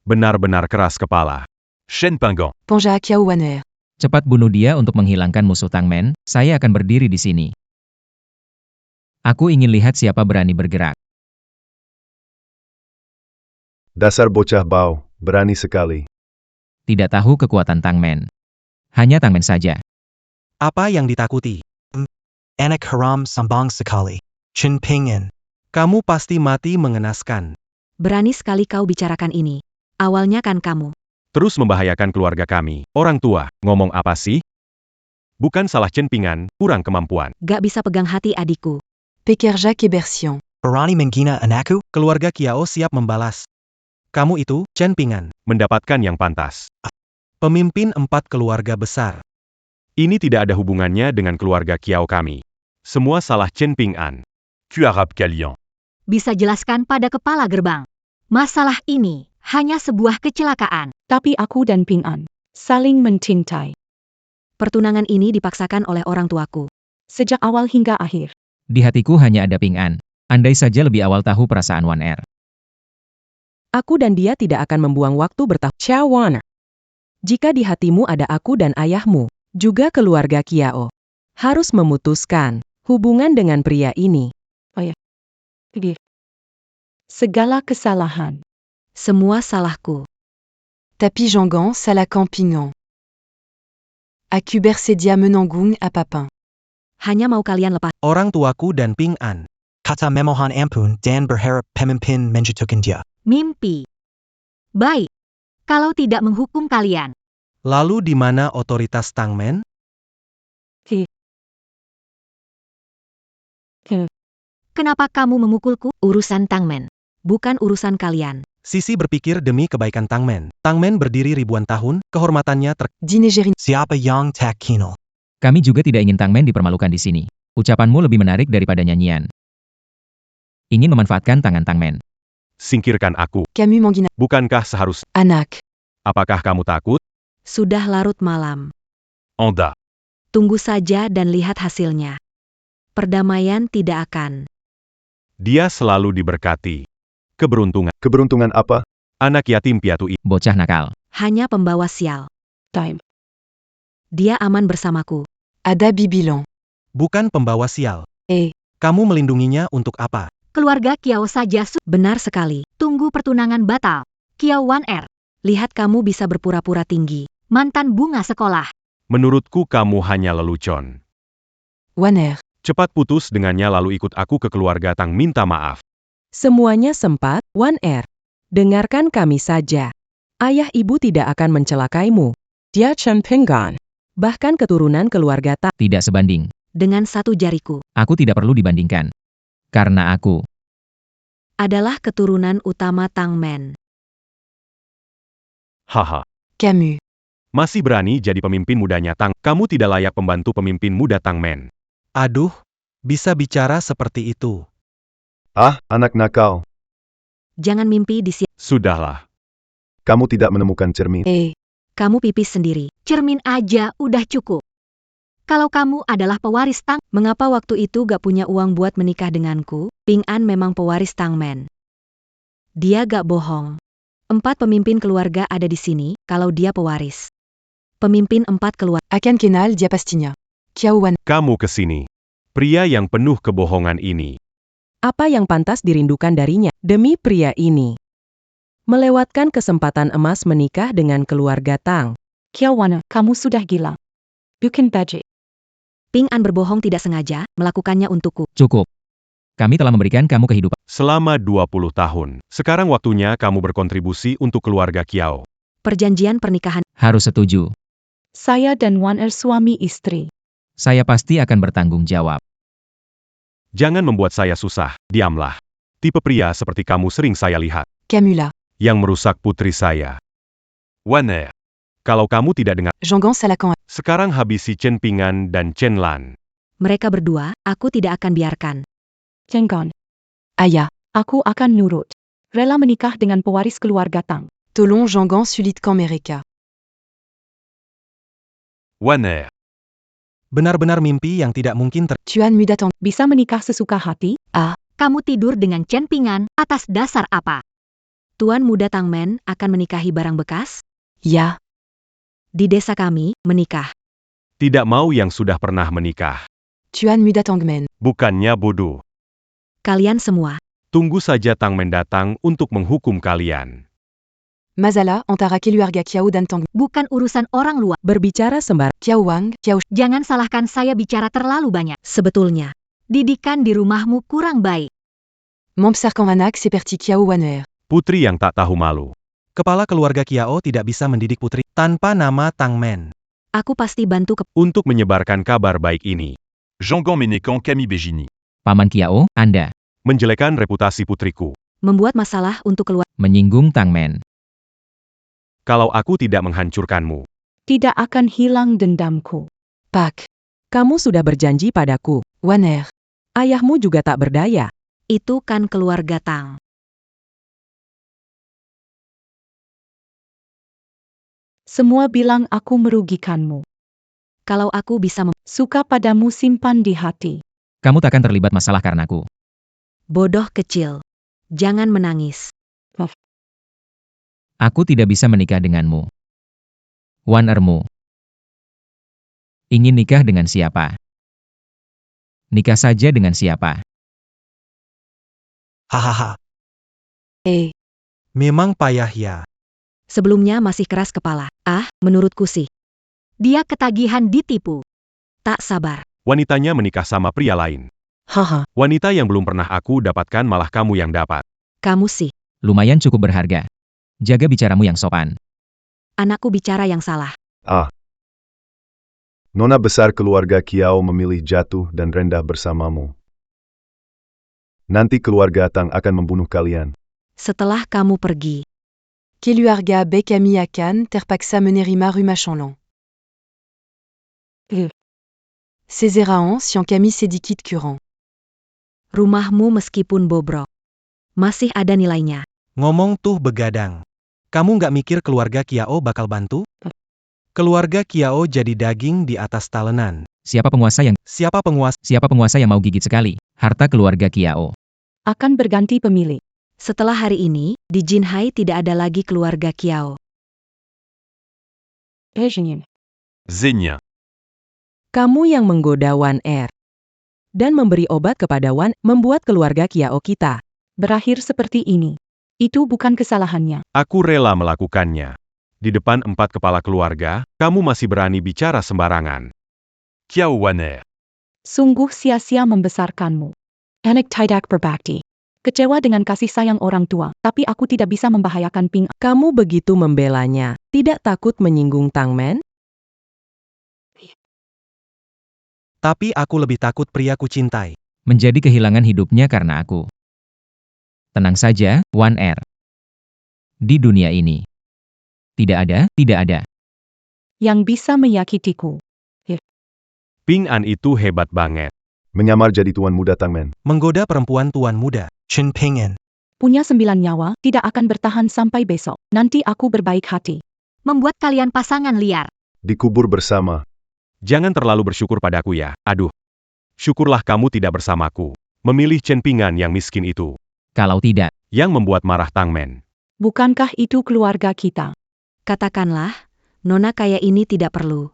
Benar-benar keras kepala. Shen Pinggan. Panja Kiao Warner. Cepat bunuh dia untuk menghilangkan musuh Tangmen, saya akan berdiri di sini. Aku ingin lihat siapa berani bergerak. Dasar bocah bau, berani sekali. Tidak tahu kekuatan Tangmen. Hanya Tangmen saja. Apa yang ditakuti? Anak haram sambang sekali. Chen Ping'an. Kamu pasti mati mengenaskan. Berani sekali kau bicarakan ini. Awalnya kan kamu. Terus membahayakan keluarga kami. Orang tua, ngomong apa sih? Bukan salah Chen Ping'an, kurang kemampuan. Gak bisa pegang hati adikku. Pekerja kebersion. Berani menghina anakku? Keluarga Kiao siap membalas. Kamu itu, Chen Ping'an. Mendapatkan yang pantas. Pemimpin 4 keluarga besar. Ini tidak ada hubungannya dengan keluarga Kiao kami. Semua salah Chen Ping'an. Tu Arab Kalian. Bisa jelaskan pada kepala gerbang. Masalah ini hanya sebuah kecelakaan. Tapi aku dan Ping An saling mencintai. Pertunangan ini dipaksakan oleh orang tuaku. Sejak awal hingga akhir. Di hatiku hanya ada Ping An. Andai saja lebih awal tahu perasaan Wan Er. Aku dan dia tidak akan membuang waktu bertahun. Chow Warner. Jika di hatimu ada aku dan ayahmu, juga keluarga Kiao, harus memutuskan hubungan dengan pria ini. Segala kesalahan. Semua salahku. Tapi Jangan salah Campingan. Aku bersedia menanggung apapun. Hanya mau kalian lepas. Orang tuaku dan Ping An. Kata memohon ampun dan berharap pemimpin menjatuhkan dia. Mimpi. Baik. Kalau tidak menghukum kalian. Lalu di mana otoritas Tangmen? Kenapa kamu memukulku? Urusan Tangmen. Bukan urusan kalian. Sisi berpikir demi kebaikan Tangmen. Tangmen berdiri ribuan tahun, kehormatannya Dinegerin. Siapa yang tak kenal? Kami juga tidak ingin Tangmen dipermalukan di sini. Ucapanmu lebih menarik daripada nyanyian. Ingin memanfaatkan tangan Tangmen. Singkirkan aku. Kamu Manggina. Bukankah seharusnya? Anak. Apakah kamu takut? Sudah larut malam. Anda. Tunggu saja dan lihat hasilnya. Perdamaian tidak akan. Dia selalu diberkati. Keberuntungan. Keberuntungan apa? Anak yatim piatu ini. Bocah nakal. Hanya pembawa sial. Time. Dia aman bersamaku. Ada Bibilon. Bukan pembawa sial. Kamu melindunginya untuk apa? Keluarga Kiao saja Benar sekali. tunggu pertunangan batal. Kiao Wan Er. Lihat kamu bisa berpura-pura tinggi. Mantan bunga sekolah. Menurutku kamu hanya lelucon. Warner. Cepat putus dengannya lalu ikut aku ke keluarga Tang minta maaf. Semuanya sempat, Wan Er. Dengarkan kami saja. Ayah ibu tidak akan mencelakaimu. Dia Chen Ping'an. Bahkan keturunan keluarga Tak. Tidak sebanding. dengan satu jariku. Aku tidak perlu dibandingkan. Karena aku Adalah keturunan utama Tang Men. Haha. Camus. Masih berani jadi pemimpin mudanya Tang. Kamu tidak layak pembantu pemimpin muda Tang Men. Aduh, bisa bicara seperti itu. Ah, anak nakal. Jangan mimpi di sini. Sudahlah. Kamu tidak menemukan cermin. Kamu pipis sendiri. Cermin aja udah cukup. Kalau kamu adalah pewaris Tang, mengapa waktu itu gak punya uang buat menikah denganku? Ping An memang pewaris Tang Men. Dia gak bohong. 4 pemimpin keluarga ada di sini, kalau dia pewaris. Pemimpin 4 keluarga. Akan kenal dia pastinya. Kiao Wan. Kamu ke sini. Pria yang penuh kebohongan ini. Apa yang pantas dirindukan darinya demi pria ini? Melewatkan kesempatan emas menikah dengan keluarga Tang. Kiao Wan, kamu sudah gila. Bukan budget. Ping An berbohong tidak sengaja, melakukannya untukku. cukup. Kami telah memberikan kamu kehidupan. Selama 20 tahun. Sekarang waktunya kamu berkontribusi untuk keluarga Kiao. Perjanjian pernikahan. Harus setuju. Saya dan Wan suami istri. Saya pasti akan bertanggung jawab. Jangan membuat saya susah. Diamlah. Tipe pria seperti kamu sering saya lihat. Camula. Yang merusak putri saya. Waner. Kalau kamu tidak dengar, Jeonggan Salakan. sekarang habisi Chen Pingan dan Chen Lan. Mereka berdua, aku tidak akan biarkan. Jenggon. Ayah. Aku akan nurut. Rela menikah dengan pewaris keluarga Tang. Tolong Jeonggan sulitkan mereka. Waner. Benar-benar mimpi yang tidak mungkin Tuan muda Tang. Bisa menikah sesuka hati? Kamu tidur dengan Chen Pingan, atas dasar apa? Tuan muda Tang Men akan menikahi barang bekas? Ya. Di desa kami, menikah. Tidak mau yang sudah pernah menikah. Tuan muda Tang Men. Bukannya bodoh. Kalian semua. Tunggu saja Tang Men datang untuk menghukum kalian. Mazala antara keluarga Kiao dan Tang. Bukan urusan orang luar. Berbicara sembarangan. Kiao Wang, Kiao. Jangan salahkan saya bicara terlalu banyak. Sebetulnya, didikan di rumahmu kurang baik. Membesarkan anak seperti Kiao Waner. Putri yang tak tahu malu. Kepala keluarga Kiao tidak bisa mendidik putri tanpa nama Tang Men. Aku pasti bantu Untuk menyebarkan kabar baik ini. Jeonggan Ménécan Camille Bégini. Paman Kiao, Anda Menjelekan reputasi putriku. membuat masalah untuk keluar. menyinggung Tang Men. Kalau aku tidak menghancurkanmu. Tidak akan hilang dendamku. Pak. Kamu sudah berjanji padaku. Waner. Ayahmu juga tak berdaya. Itu kan keluarga Tang. Semua bilang aku merugikanmu. Kalau aku bisa Suka padamu simpan di hati. Kamu takkan terlibat masalah karenaku. bodoh kecil. Jangan menangis. Aku tidak bisa menikah denganmu. Wan Ermu. Ingin nikah dengan siapa? Nikah saja dengan siapa? Hahaha. Memang payah ya. Sebelumnya masih keras kepala. Menurutku sih. Dia ketagihan ditipu. Tak sabar. Wanitanya menikah sama pria lain. Haha. Wanita yang belum pernah aku dapatkan malah kamu yang dapat. Kamu sih. Lumayan cukup berharga. Jaga bicaramu yang sopan. Anakku bicara yang salah. Nona besar keluarga Kiao memilih jatuh dan rendah bersamamu. Nanti keluarga Tang akan membunuh kalian. Setelah kamu pergi. Keluarga Bekami akan terpaksa menerima rumah Chanlong. Césaraan siang kami sedikit kurang. Rumahmu meskipun bobrok. Masih ada nilainya. Ngomong tuh begadang. Kamu nggak mikir keluarga Kiao bakal bantu? Keluarga Kiao jadi daging di atas talenan. Siapa penguasa yang mau gigit sekali? Harta keluarga Kiao. akan berganti pemilik. Setelah hari ini, di Jinhai tidak ada lagi keluarga Kiao. Zenya. Kamu yang menggoda Wan dan memberi obat kepada Wan, membuat keluarga Kiao kita berakhir seperti ini. Itu bukan kesalahannya. Aku rela melakukannya. Di depan 4 kepala keluarga, kamu masih berani bicara sembarangan. Kiao Waner. Sungguh sia-sia membesarkanmu. Anak tidak berbakti. Kecewa dengan kasih sayang orang tua, tapi aku tidak bisa membahayakan Ping. Kamu begitu membelanya, tidak takut menyinggung Tang Men? Tapi aku lebih takut pria ku cintai. Menjadi kehilangan hidupnya karena aku. Tenang saja, Wan Er. Di dunia ini. Tidak ada. Yang bisa menyakitiku. Ping An itu hebat banget. Menyamar jadi tuan muda Tangmen. Menggoda perempuan tuan muda. Chen Ping'an. Punya 9 nyawa, tidak akan bertahan sampai besok. Nanti aku berbaik hati. Membuat kalian pasangan liar. Dikubur bersama. Jangan terlalu bersyukur padaku ya. Aduh. Syukurlah kamu tidak bersamaku. Memilih Chen Ping'an yang miskin itu. Kalau tidak, Yang membuat marah Tangmen. Bukankah itu keluarga kita? Katakanlah, nona kaya ini tidak perlu.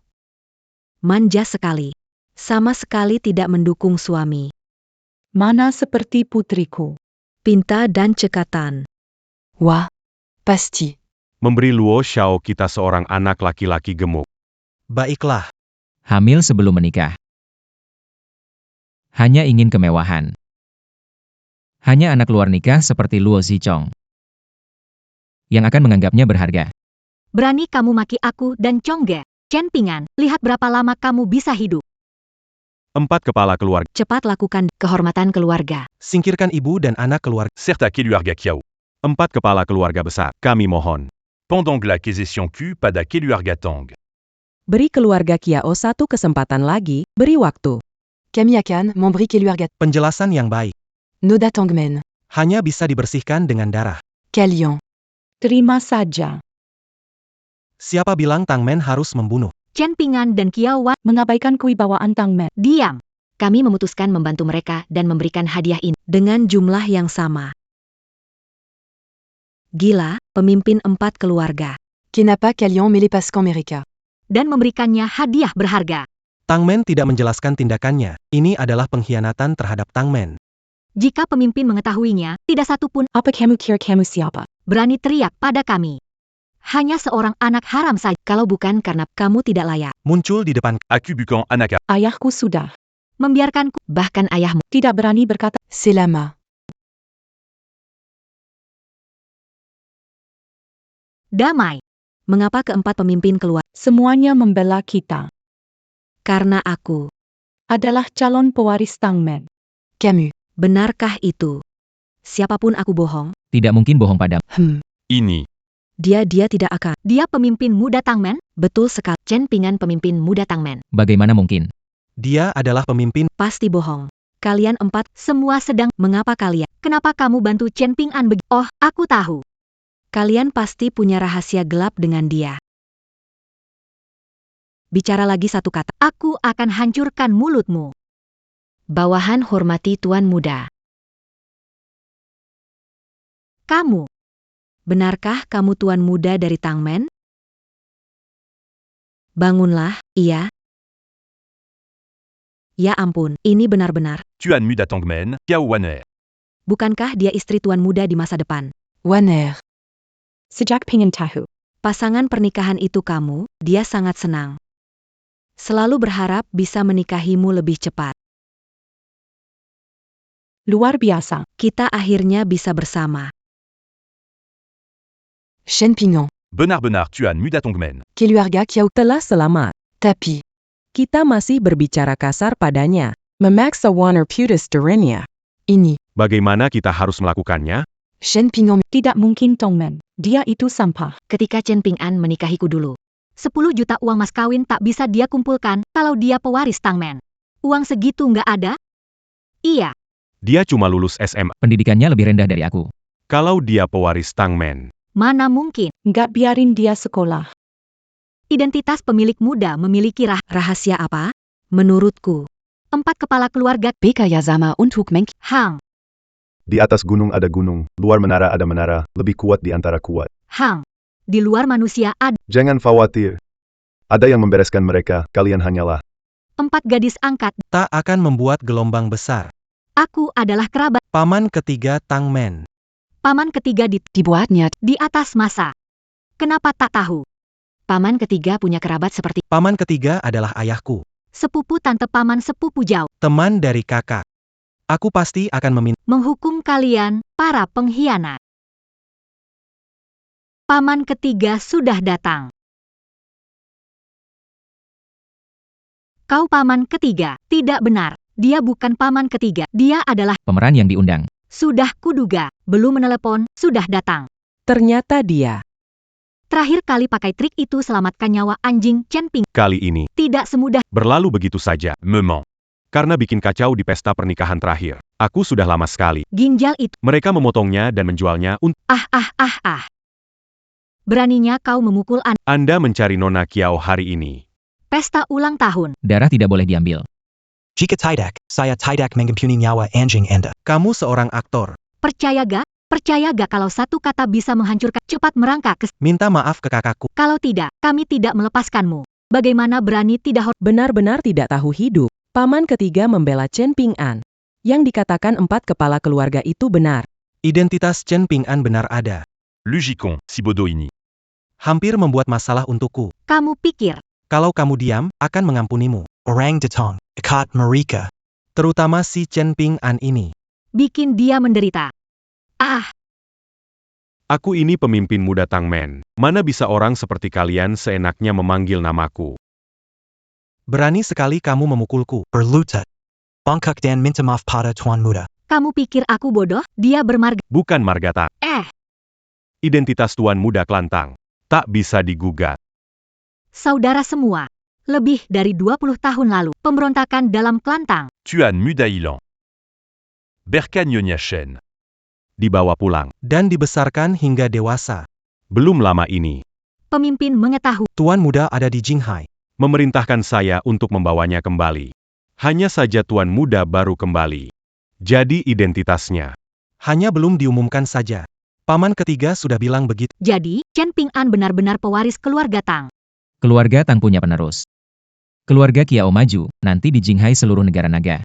Manja sekali. Sama sekali tidak mendukung suami. Mana seperti putriku. Pinta dan cekatan. Wah, pasti. Memberi Luo Xiao kita seorang anak laki-laki gemuk. Baiklah. hamil sebelum menikah. Hanya ingin kemewahan. Hanya anak luar nikah seperti Luo Zichong. Yang akan menganggapnya berharga. Berani kamu maki aku dan Chongge. Chen Ping'an, lihat berapa lama kamu bisa hidup. 4 kepala keluarga. Cepat lakukan kehormatan keluarga. Singkirkan ibu dan anak keluarga. Certes Keluarga Kiao. 4 kepala keluarga besar. Kami mohon. Pendant que l'acquisition Q pada Keluarga Tang. Beri keluarga Kiao satu kesempatan lagi, beri waktu. Kamiakan, memberi keluarga. Penjelasan yang baik. Noda Tangmen. Hanya bisa dibersihkan dengan darah. Kalian. Terima saja. Siapa bilang Tangmen harus membunuh? Chen Ping'an dan Kiao Wan Mengabaikan kewibawaan Tangmen. diam. Kami memutuskan membantu mereka dan memberikan hadiah ini dengan jumlah yang sama. Gila, pemimpin 4 keluarga. Kenapa kalian melepaskan mereka? Dan memberikannya hadiah berharga. Tangmen tidak menjelaskan tindakannya. Ini adalah pengkhianatan terhadap Tangmen. Jika pemimpin mengetahuinya, tidak satu pun Apa kamu kira kamu siapa? berani teriak pada kami. Hanya seorang anak haram saja, kalau bukan karena kamu tidak layak. Muncul di depan. Aku bukan anak. Ayahku sudah. Membiarkanku, bahkan ayahmu. Tidak berani berkata. C'est lama. Damai. Mengapa keempat pemimpin keluar? Semuanya membela kita. Karena aku. Adalah calon pewaris Tangmen. Camus. Benarkah itu? Siapapun aku bohong. Tidak mungkin bohong padamu. Ini. Dia tidak akan. Dia pemimpin muda Tangmen? Betul sekali. Chen Ping'an pemimpin muda Tangmen. Bagaimana mungkin? Dia adalah pemimpin. Pasti bohong. Kalian 4, semua sedang. Mengapa kalian? Kenapa kamu bantu Chen Ping'an begitu? Oh, aku tahu. Kalian pasti punya rahasia gelap dengan dia. Bicara lagi satu kata. Aku akan hancurkan mulutmu. Bawahan hormati tuan muda. Kamu. Benarkah kamu tuan muda dari Tangmen? Bangunlah, iya. Ya ampun, ini benar-benar. Tuan Muda Tangmen, Kiao Waner. Bukankah dia istri tuan muda di masa depan? Waner. Sejak pengen tahu. Pasangan pernikahan itu kamu, dia sangat senang. Selalu berharap bisa menikahimu lebih cepat. Luar biasa. Kita akhirnya bisa bersama. Chen Ping'an. Benar-benar Tuan Muda Tangmen. Keluarga Kiao. Telah selamat. Tapi. Kita masih berbicara kasar padanya. Memaksa Warner Putus dirinya. Ini. Bagaimana kita harus melakukannya? Chen Ping'an. Tidak mungkin Tangmen. Dia itu sampah. Ketika Chen Ping'an menikahiku dulu. 10 juta uang mas kawin tak bisa dia kumpulkan kalau dia pewaris Tangmen. Uang segitu nggak ada? Iya. Dia cuma lulus SMA. Pendidikannya lebih rendah dari aku. Kalau dia pewaris Tangmen. Mana mungkin? Nggak biarin dia sekolah. Identitas pemilik muda memiliki rahasia apa? Menurutku. 4 kepala keluarga Bekayasama und Hukmenk. Hang. Di atas gunung ada gunung, luar menara ada menara, lebih kuat di antara kuat. Hang. Di luar manusia ada Jangan khawatir. Ada yang membereskan mereka, kalian hanyalah. 4 gadis angkat. Tak akan membuat gelombang besar. Aku adalah kerabat. Paman ketiga Tangmen. Paman ketiga Dibuatnya. di atas masa. Kenapa tak tahu? Paman ketiga punya kerabat seperti Paman ketiga adalah ayahku. sepupu tante paman sepupu jauh. Teman dari kakak. Aku pasti akan meminta. Menghukum kalian, para pengkhianat. Paman ketiga sudah datang. Kau paman ketiga. Tidak benar. Dia bukan paman ketiga. Dia adalah... Pemeran yang diundang. Sudah kuduga. Belum menelepon, sudah datang. Ternyata dia. Terakhir kali pakai trik itu selamatkan nyawa anjing Chen Ping. Kali ini, Tidak semudah. berlalu begitu saja. Memang. Karena bikin kacau di pesta pernikahan terakhir. Aku sudah lama sekali. Ginjal itu. Mereka memotongnya dan menjualnya untuk... Beraninya kau memukul Anda mencari Nona Kiao hari ini. pesta ulang tahun. Darah tidak boleh diambil. Jika tidak, saya tidak mengampuni nyawa anjing Anda. Kamu seorang aktor. Percaya gak? Percaya gak kalau satu kata bisa menghancurkan? Cepat merangkak ke... Minta maaf ke kakakku. Kalau tidak, kami tidak melepaskanmu. Bagaimana berani tidak Benar-benar tidak tahu hidup. Paman ketiga membela Chen Ping An. Yang dikatakan 4 kepala keluarga itu benar. Identitas Chen Ping An benar ada. Lugicon, Sibodo ini. Hampir membuat masalah untukku. Kamu pikir, Kalau kamu diam, akan mengampunimu. Orang Datong, ikat mereka. Terutama si Chen Ping An ini. bikin dia menderita. Aku ini pemimpin muda Tangmen. Mana bisa orang seperti kalian seenaknya memanggil namaku? Berani sekali kamu memukulku. Berlutut. Bangkok dan minta maaf pada Tuan Muda. Kamu pikir aku bodoh? Dia bermarga. Bukan Margata. Identitas Tuan Muda Klantang. Tak bisa digugat. Saudara semua. Lebih dari 20 tahun lalu, pemberontakan dalam Klantang. Tuan Mudailan. Berkan Nyonya Shen. Dibawa pulang. Dan dibesarkan hingga dewasa. Belum lama ini. Pemimpin mengetahui. Tuan Muda ada di Jinghai. Memerintahkan saya untuk membawanya kembali. Hanya saja Tuan Muda baru kembali. Jadi identitasnya. Hanya belum diumumkan saja. Paman ketiga sudah bilang begitu. Jadi, Chen Ping An benar-benar pewaris keluarga Tang. Keluarga Tang punya penerus. Keluarga Kiao maju, nanti di Jinghai seluruh negara naga.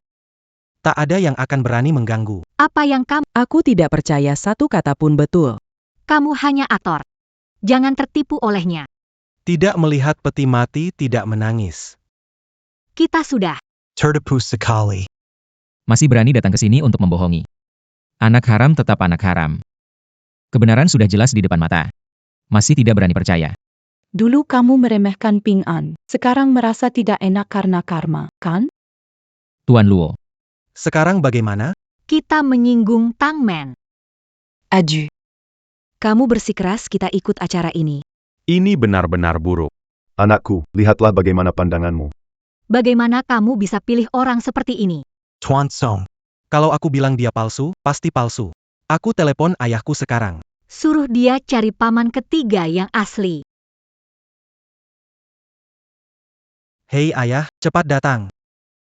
Tak ada yang akan berani mengganggu. Apa yang kamu... Aku tidak percaya satu kata pun betul. Kamu hanya aktor. Jangan tertipu olehnya. Tidak melihat peti mati tidak menangis. Kita sudah. Tertipu sekali. Masih berani datang ke sini untuk membohongi. Anak haram tetap anak haram. Kebenaran sudah jelas di depan mata. Masih tidak berani percaya. Dulu kamu meremehkan Ping An. Sekarang merasa tidak enak karena karma, kan? Tuan Luo. Sekarang bagaimana? Kita menyinggung Tangmen. Adieu. Kamu bersikeras kita ikut acara ini. Ini benar-benar buruk. Anakku, lihatlah bagaimana pandanganmu. Bagaimana kamu bisa pilih orang seperti ini? Tuan Song. Kalau aku bilang dia palsu, pasti palsu. Aku telepon ayahku sekarang. Suruh dia cari paman ketiga yang asli. Hei ayah, cepat datang.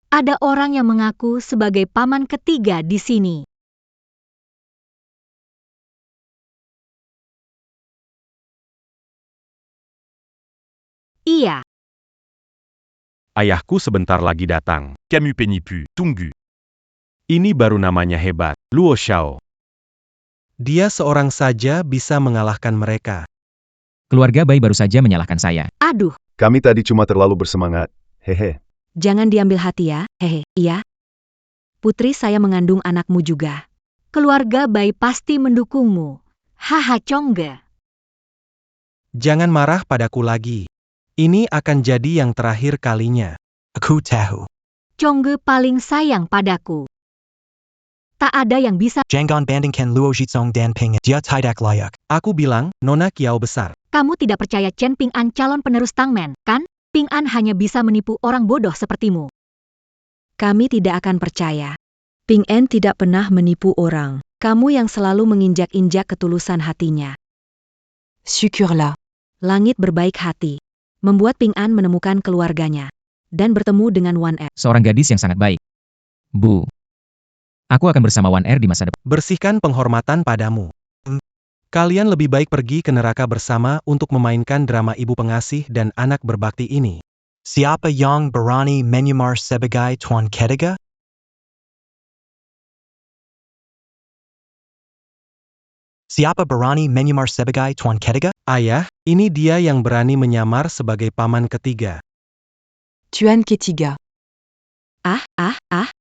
Ada orang yang mengaku sebagai paman ketiga di sini. Iya, Ayahku sebentar lagi datang. Camus Penipu, Tunggu. Ini baru namanya hebat. Luo Xiao. Dia seorang saja bisa mengalahkan mereka. Keluarga Bai baru saja menyalahkan saya. aduh, Kami tadi cuma terlalu bersemangat. Hehe. jangan diambil hati ya, hehe, iya. Putri saya mengandung anakmu juga. Keluarga Bai pasti mendukungmu. Haha Congge. Jangan marah padaku lagi. Ini akan jadi yang terakhir kalinya. Aku tahu. Congge paling sayang padaku. Tak ada yang bisa. Jangan bandingkan Luo Jitsong dan Ping. Dia tidak layak. Aku bilang, Nona Kiao besar. Kamu tidak percaya Chen Ping An calon penerus Tangmen, kan? Ping An hanya bisa menipu orang bodoh sepertimu. Kami tidak akan percaya. Ping An tidak pernah menipu orang. Kamu yang selalu menginjak-injak ketulusan hatinya. Syukurlah. Langit berbaik hati. Membuat Ping An menemukan keluarganya. Dan bertemu dengan Wan Er. Seorang gadis yang sangat baik. Bu. Aku akan bersama Wan Er di masa depan. Bersihkan penghormatan padamu. Kalian lebih baik pergi ke neraka bersama untuk memainkan drama ibu pengasih dan anak berbakti ini. Siapa yang berani menyamar sebagai Tuan Ketiga? Siapa berani menyamar sebagai Tuan Ketiga? Ayah, ini dia yang berani menyamar sebagai paman ketiga. Tuan ketiga.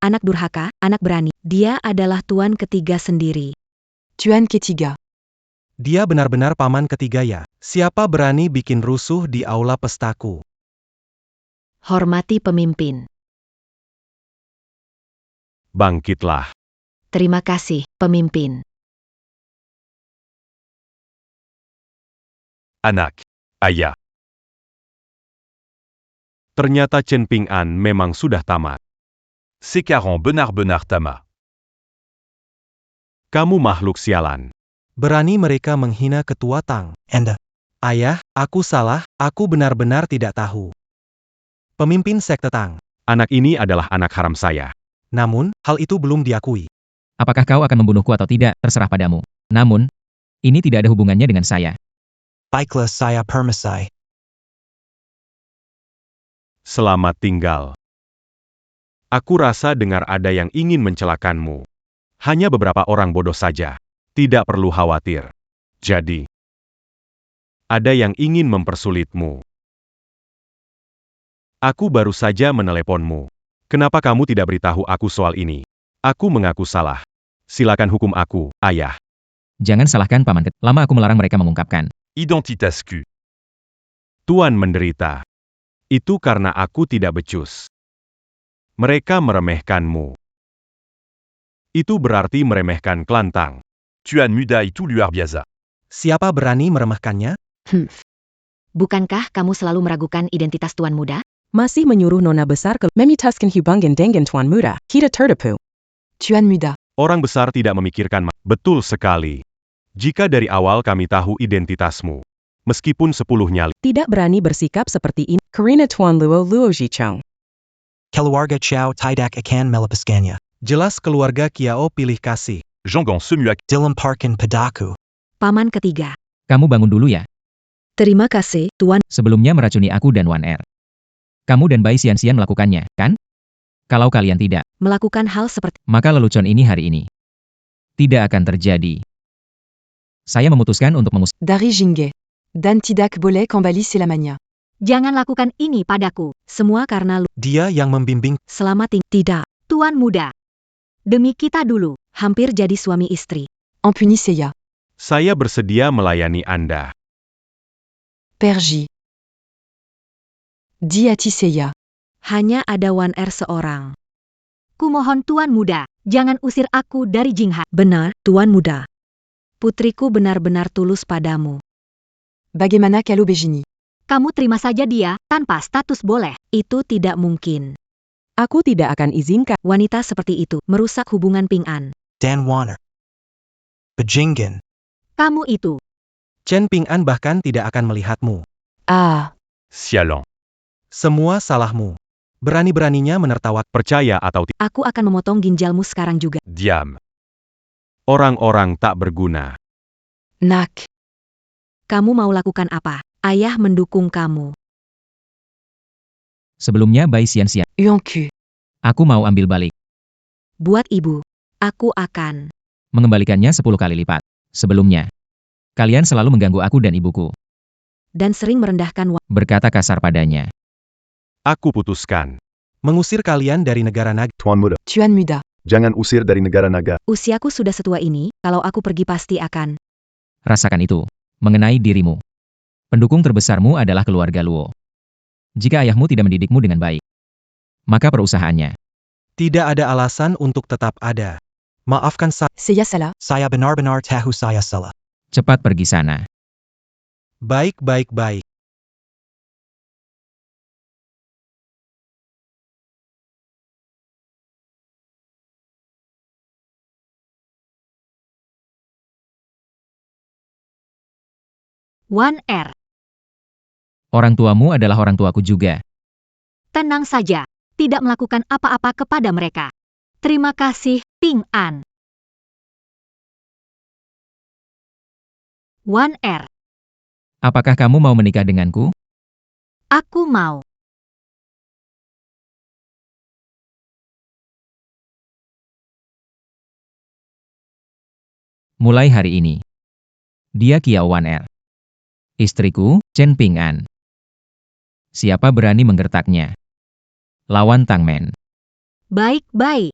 Anak durhaka, anak berani. Dia adalah tuan ketiga sendiri. Tuan ketiga. Dia benar-benar paman ketiga ya. Siapa berani bikin rusuh di aula pestaku? Hormati pemimpin. Bangkitlah. Terima kasih, pemimpin. Anak. Ayah. Ternyata Chen Ping'an memang sudah tamat. Sécaran benar-benar tamat. Kamu makhluk sialan. Berani mereka menghina ketua Tang. Anda. Ayah, aku salah, aku benar-benar tidak tahu. Pemimpin sekte Tang. Anak ini adalah anak haram saya. Namun, hal itu belum diakui. Apakah kau akan membunuhku atau tidak, terserah padamu. Namun, ini tidak ada hubungannya dengan saya. Baiklah saya permisi. Selamat tinggal. Aku rasa dengar ada yang ingin mencelakanmu. Hanya beberapa orang bodoh saja. Tidak perlu khawatir. Jadi, ada yang ingin mempersulitmu. Aku baru saja meneleponmu. Kenapa kamu tidak beritahu aku soal ini? Aku mengaku salah. Silakan hukum aku, ayah. Jangan salahkan paman. Lama aku melarang mereka mengungkapkan. Identitas Q. Tuan menderita. Itu karena aku tidak becus. Mereka meremehkanmu. Itu berarti meremehkan Klantang. Tuan Muda itu luar biasa. Siapa berani meremehkannya? Bukankah kamu selalu meragukan identitas Tuan Muda? Masih menyuruh nona besar ke memitaskan hubungan dengan tuan muda. Kita tertipu. Tuan Muda. Orang besar tidak memikirkan. Betul sekali. Jika dari awal kami tahu identitasmu. Meskipun 10 nyali. Tidak berani bersikap seperti ini. Karina tuan Luo Luo Jichong. Keluarga Chow tidak akan melepaskannya. Jelas keluarga Kiao pilih kasih. Jangan semua Dilemparkan padaku. Paman ketiga. Kamu bangun dulu ya. Terima kasih, Tuan. Sebelumnya meracuni aku dan Wan Er. Kamu dan Bai Xian-Xian melakukannya, kan? Kalau kalian tidak, Melakukan hal seperti maka lelucon ini hari ini tidak akan terjadi. Saya memutuskan untuk mengusir. Dari Jingge. Dan tidak boleh kembali selamanya. Jangan lakukan ini padaku. semua karena Dia yang membimbing. selamat tidak. Tuan Muda. Demi kita dulu. Hampir jadi suami istri. Ampuni Seiya. Saya bersedia melayani Anda. Perji. Diati Seiya. Hanya ada Wan Er seorang. Kumohon Tuan Muda, jangan usir aku dari Jingha. Benar, Tuan Muda. Putriku benar-benar tulus padamu. Bagaimana kalau begini? Kamu terima saja dia, tanpa status boleh. Itu tidak mungkin. Aku tidak akan izinkan. Wanita seperti itu merusak hubungan Ping An. Dan Warner. Bejingen. Kamu itu. Chen Ping'an bahkan tidak akan melihatmu. Ah. Sialan. Semua salahmu. Berani-beraninya menertawa. Percaya atau tidak, Aku akan memotong ginjalmu sekarang juga. Diam. orang-orang tak berguna. Nak. Kamu mau lakukan apa? Ayah mendukung kamu. Sebelumnya Bai Xian-Xian. Yonku. Aku mau ambil balik. Buat ibu. Aku akan. Mengembalikannya 10 kali lipat. Sebelumnya. Kalian selalu mengganggu aku dan ibuku. Dan sering merendahkan Berkata kasar padanya. Aku putuskan. Mengusir kalian dari negara naga. Tuan Muda, Tuan Muda. jangan usir dari negara naga. Usiaku sudah setua ini, kalau aku pergi pasti akan. Rasakan itu. Mengenai dirimu. Pendukung terbesarmu adalah keluarga Luo. Jika ayahmu tidak mendidikmu dengan baik, maka perusahaannya. Tidak ada alasan untuk tetap ada. Maafkan Seiya salah. saya benar-benar tahu saya salah. Cepat pergi sana. Baik. Wan Er. Orang tuamu adalah orang tuaku juga. Tenang saja, tidak melakukan apa-apa kepada mereka. Terima kasih, Ping An. Wan Er. Apakah kamu mau menikah denganku? Aku mau. Mulai hari ini. Dia Kiao Wan Er. Istriku, Chen Ping An. Siapa berani menggertaknya? Lawan Tang Men. Baik-baik.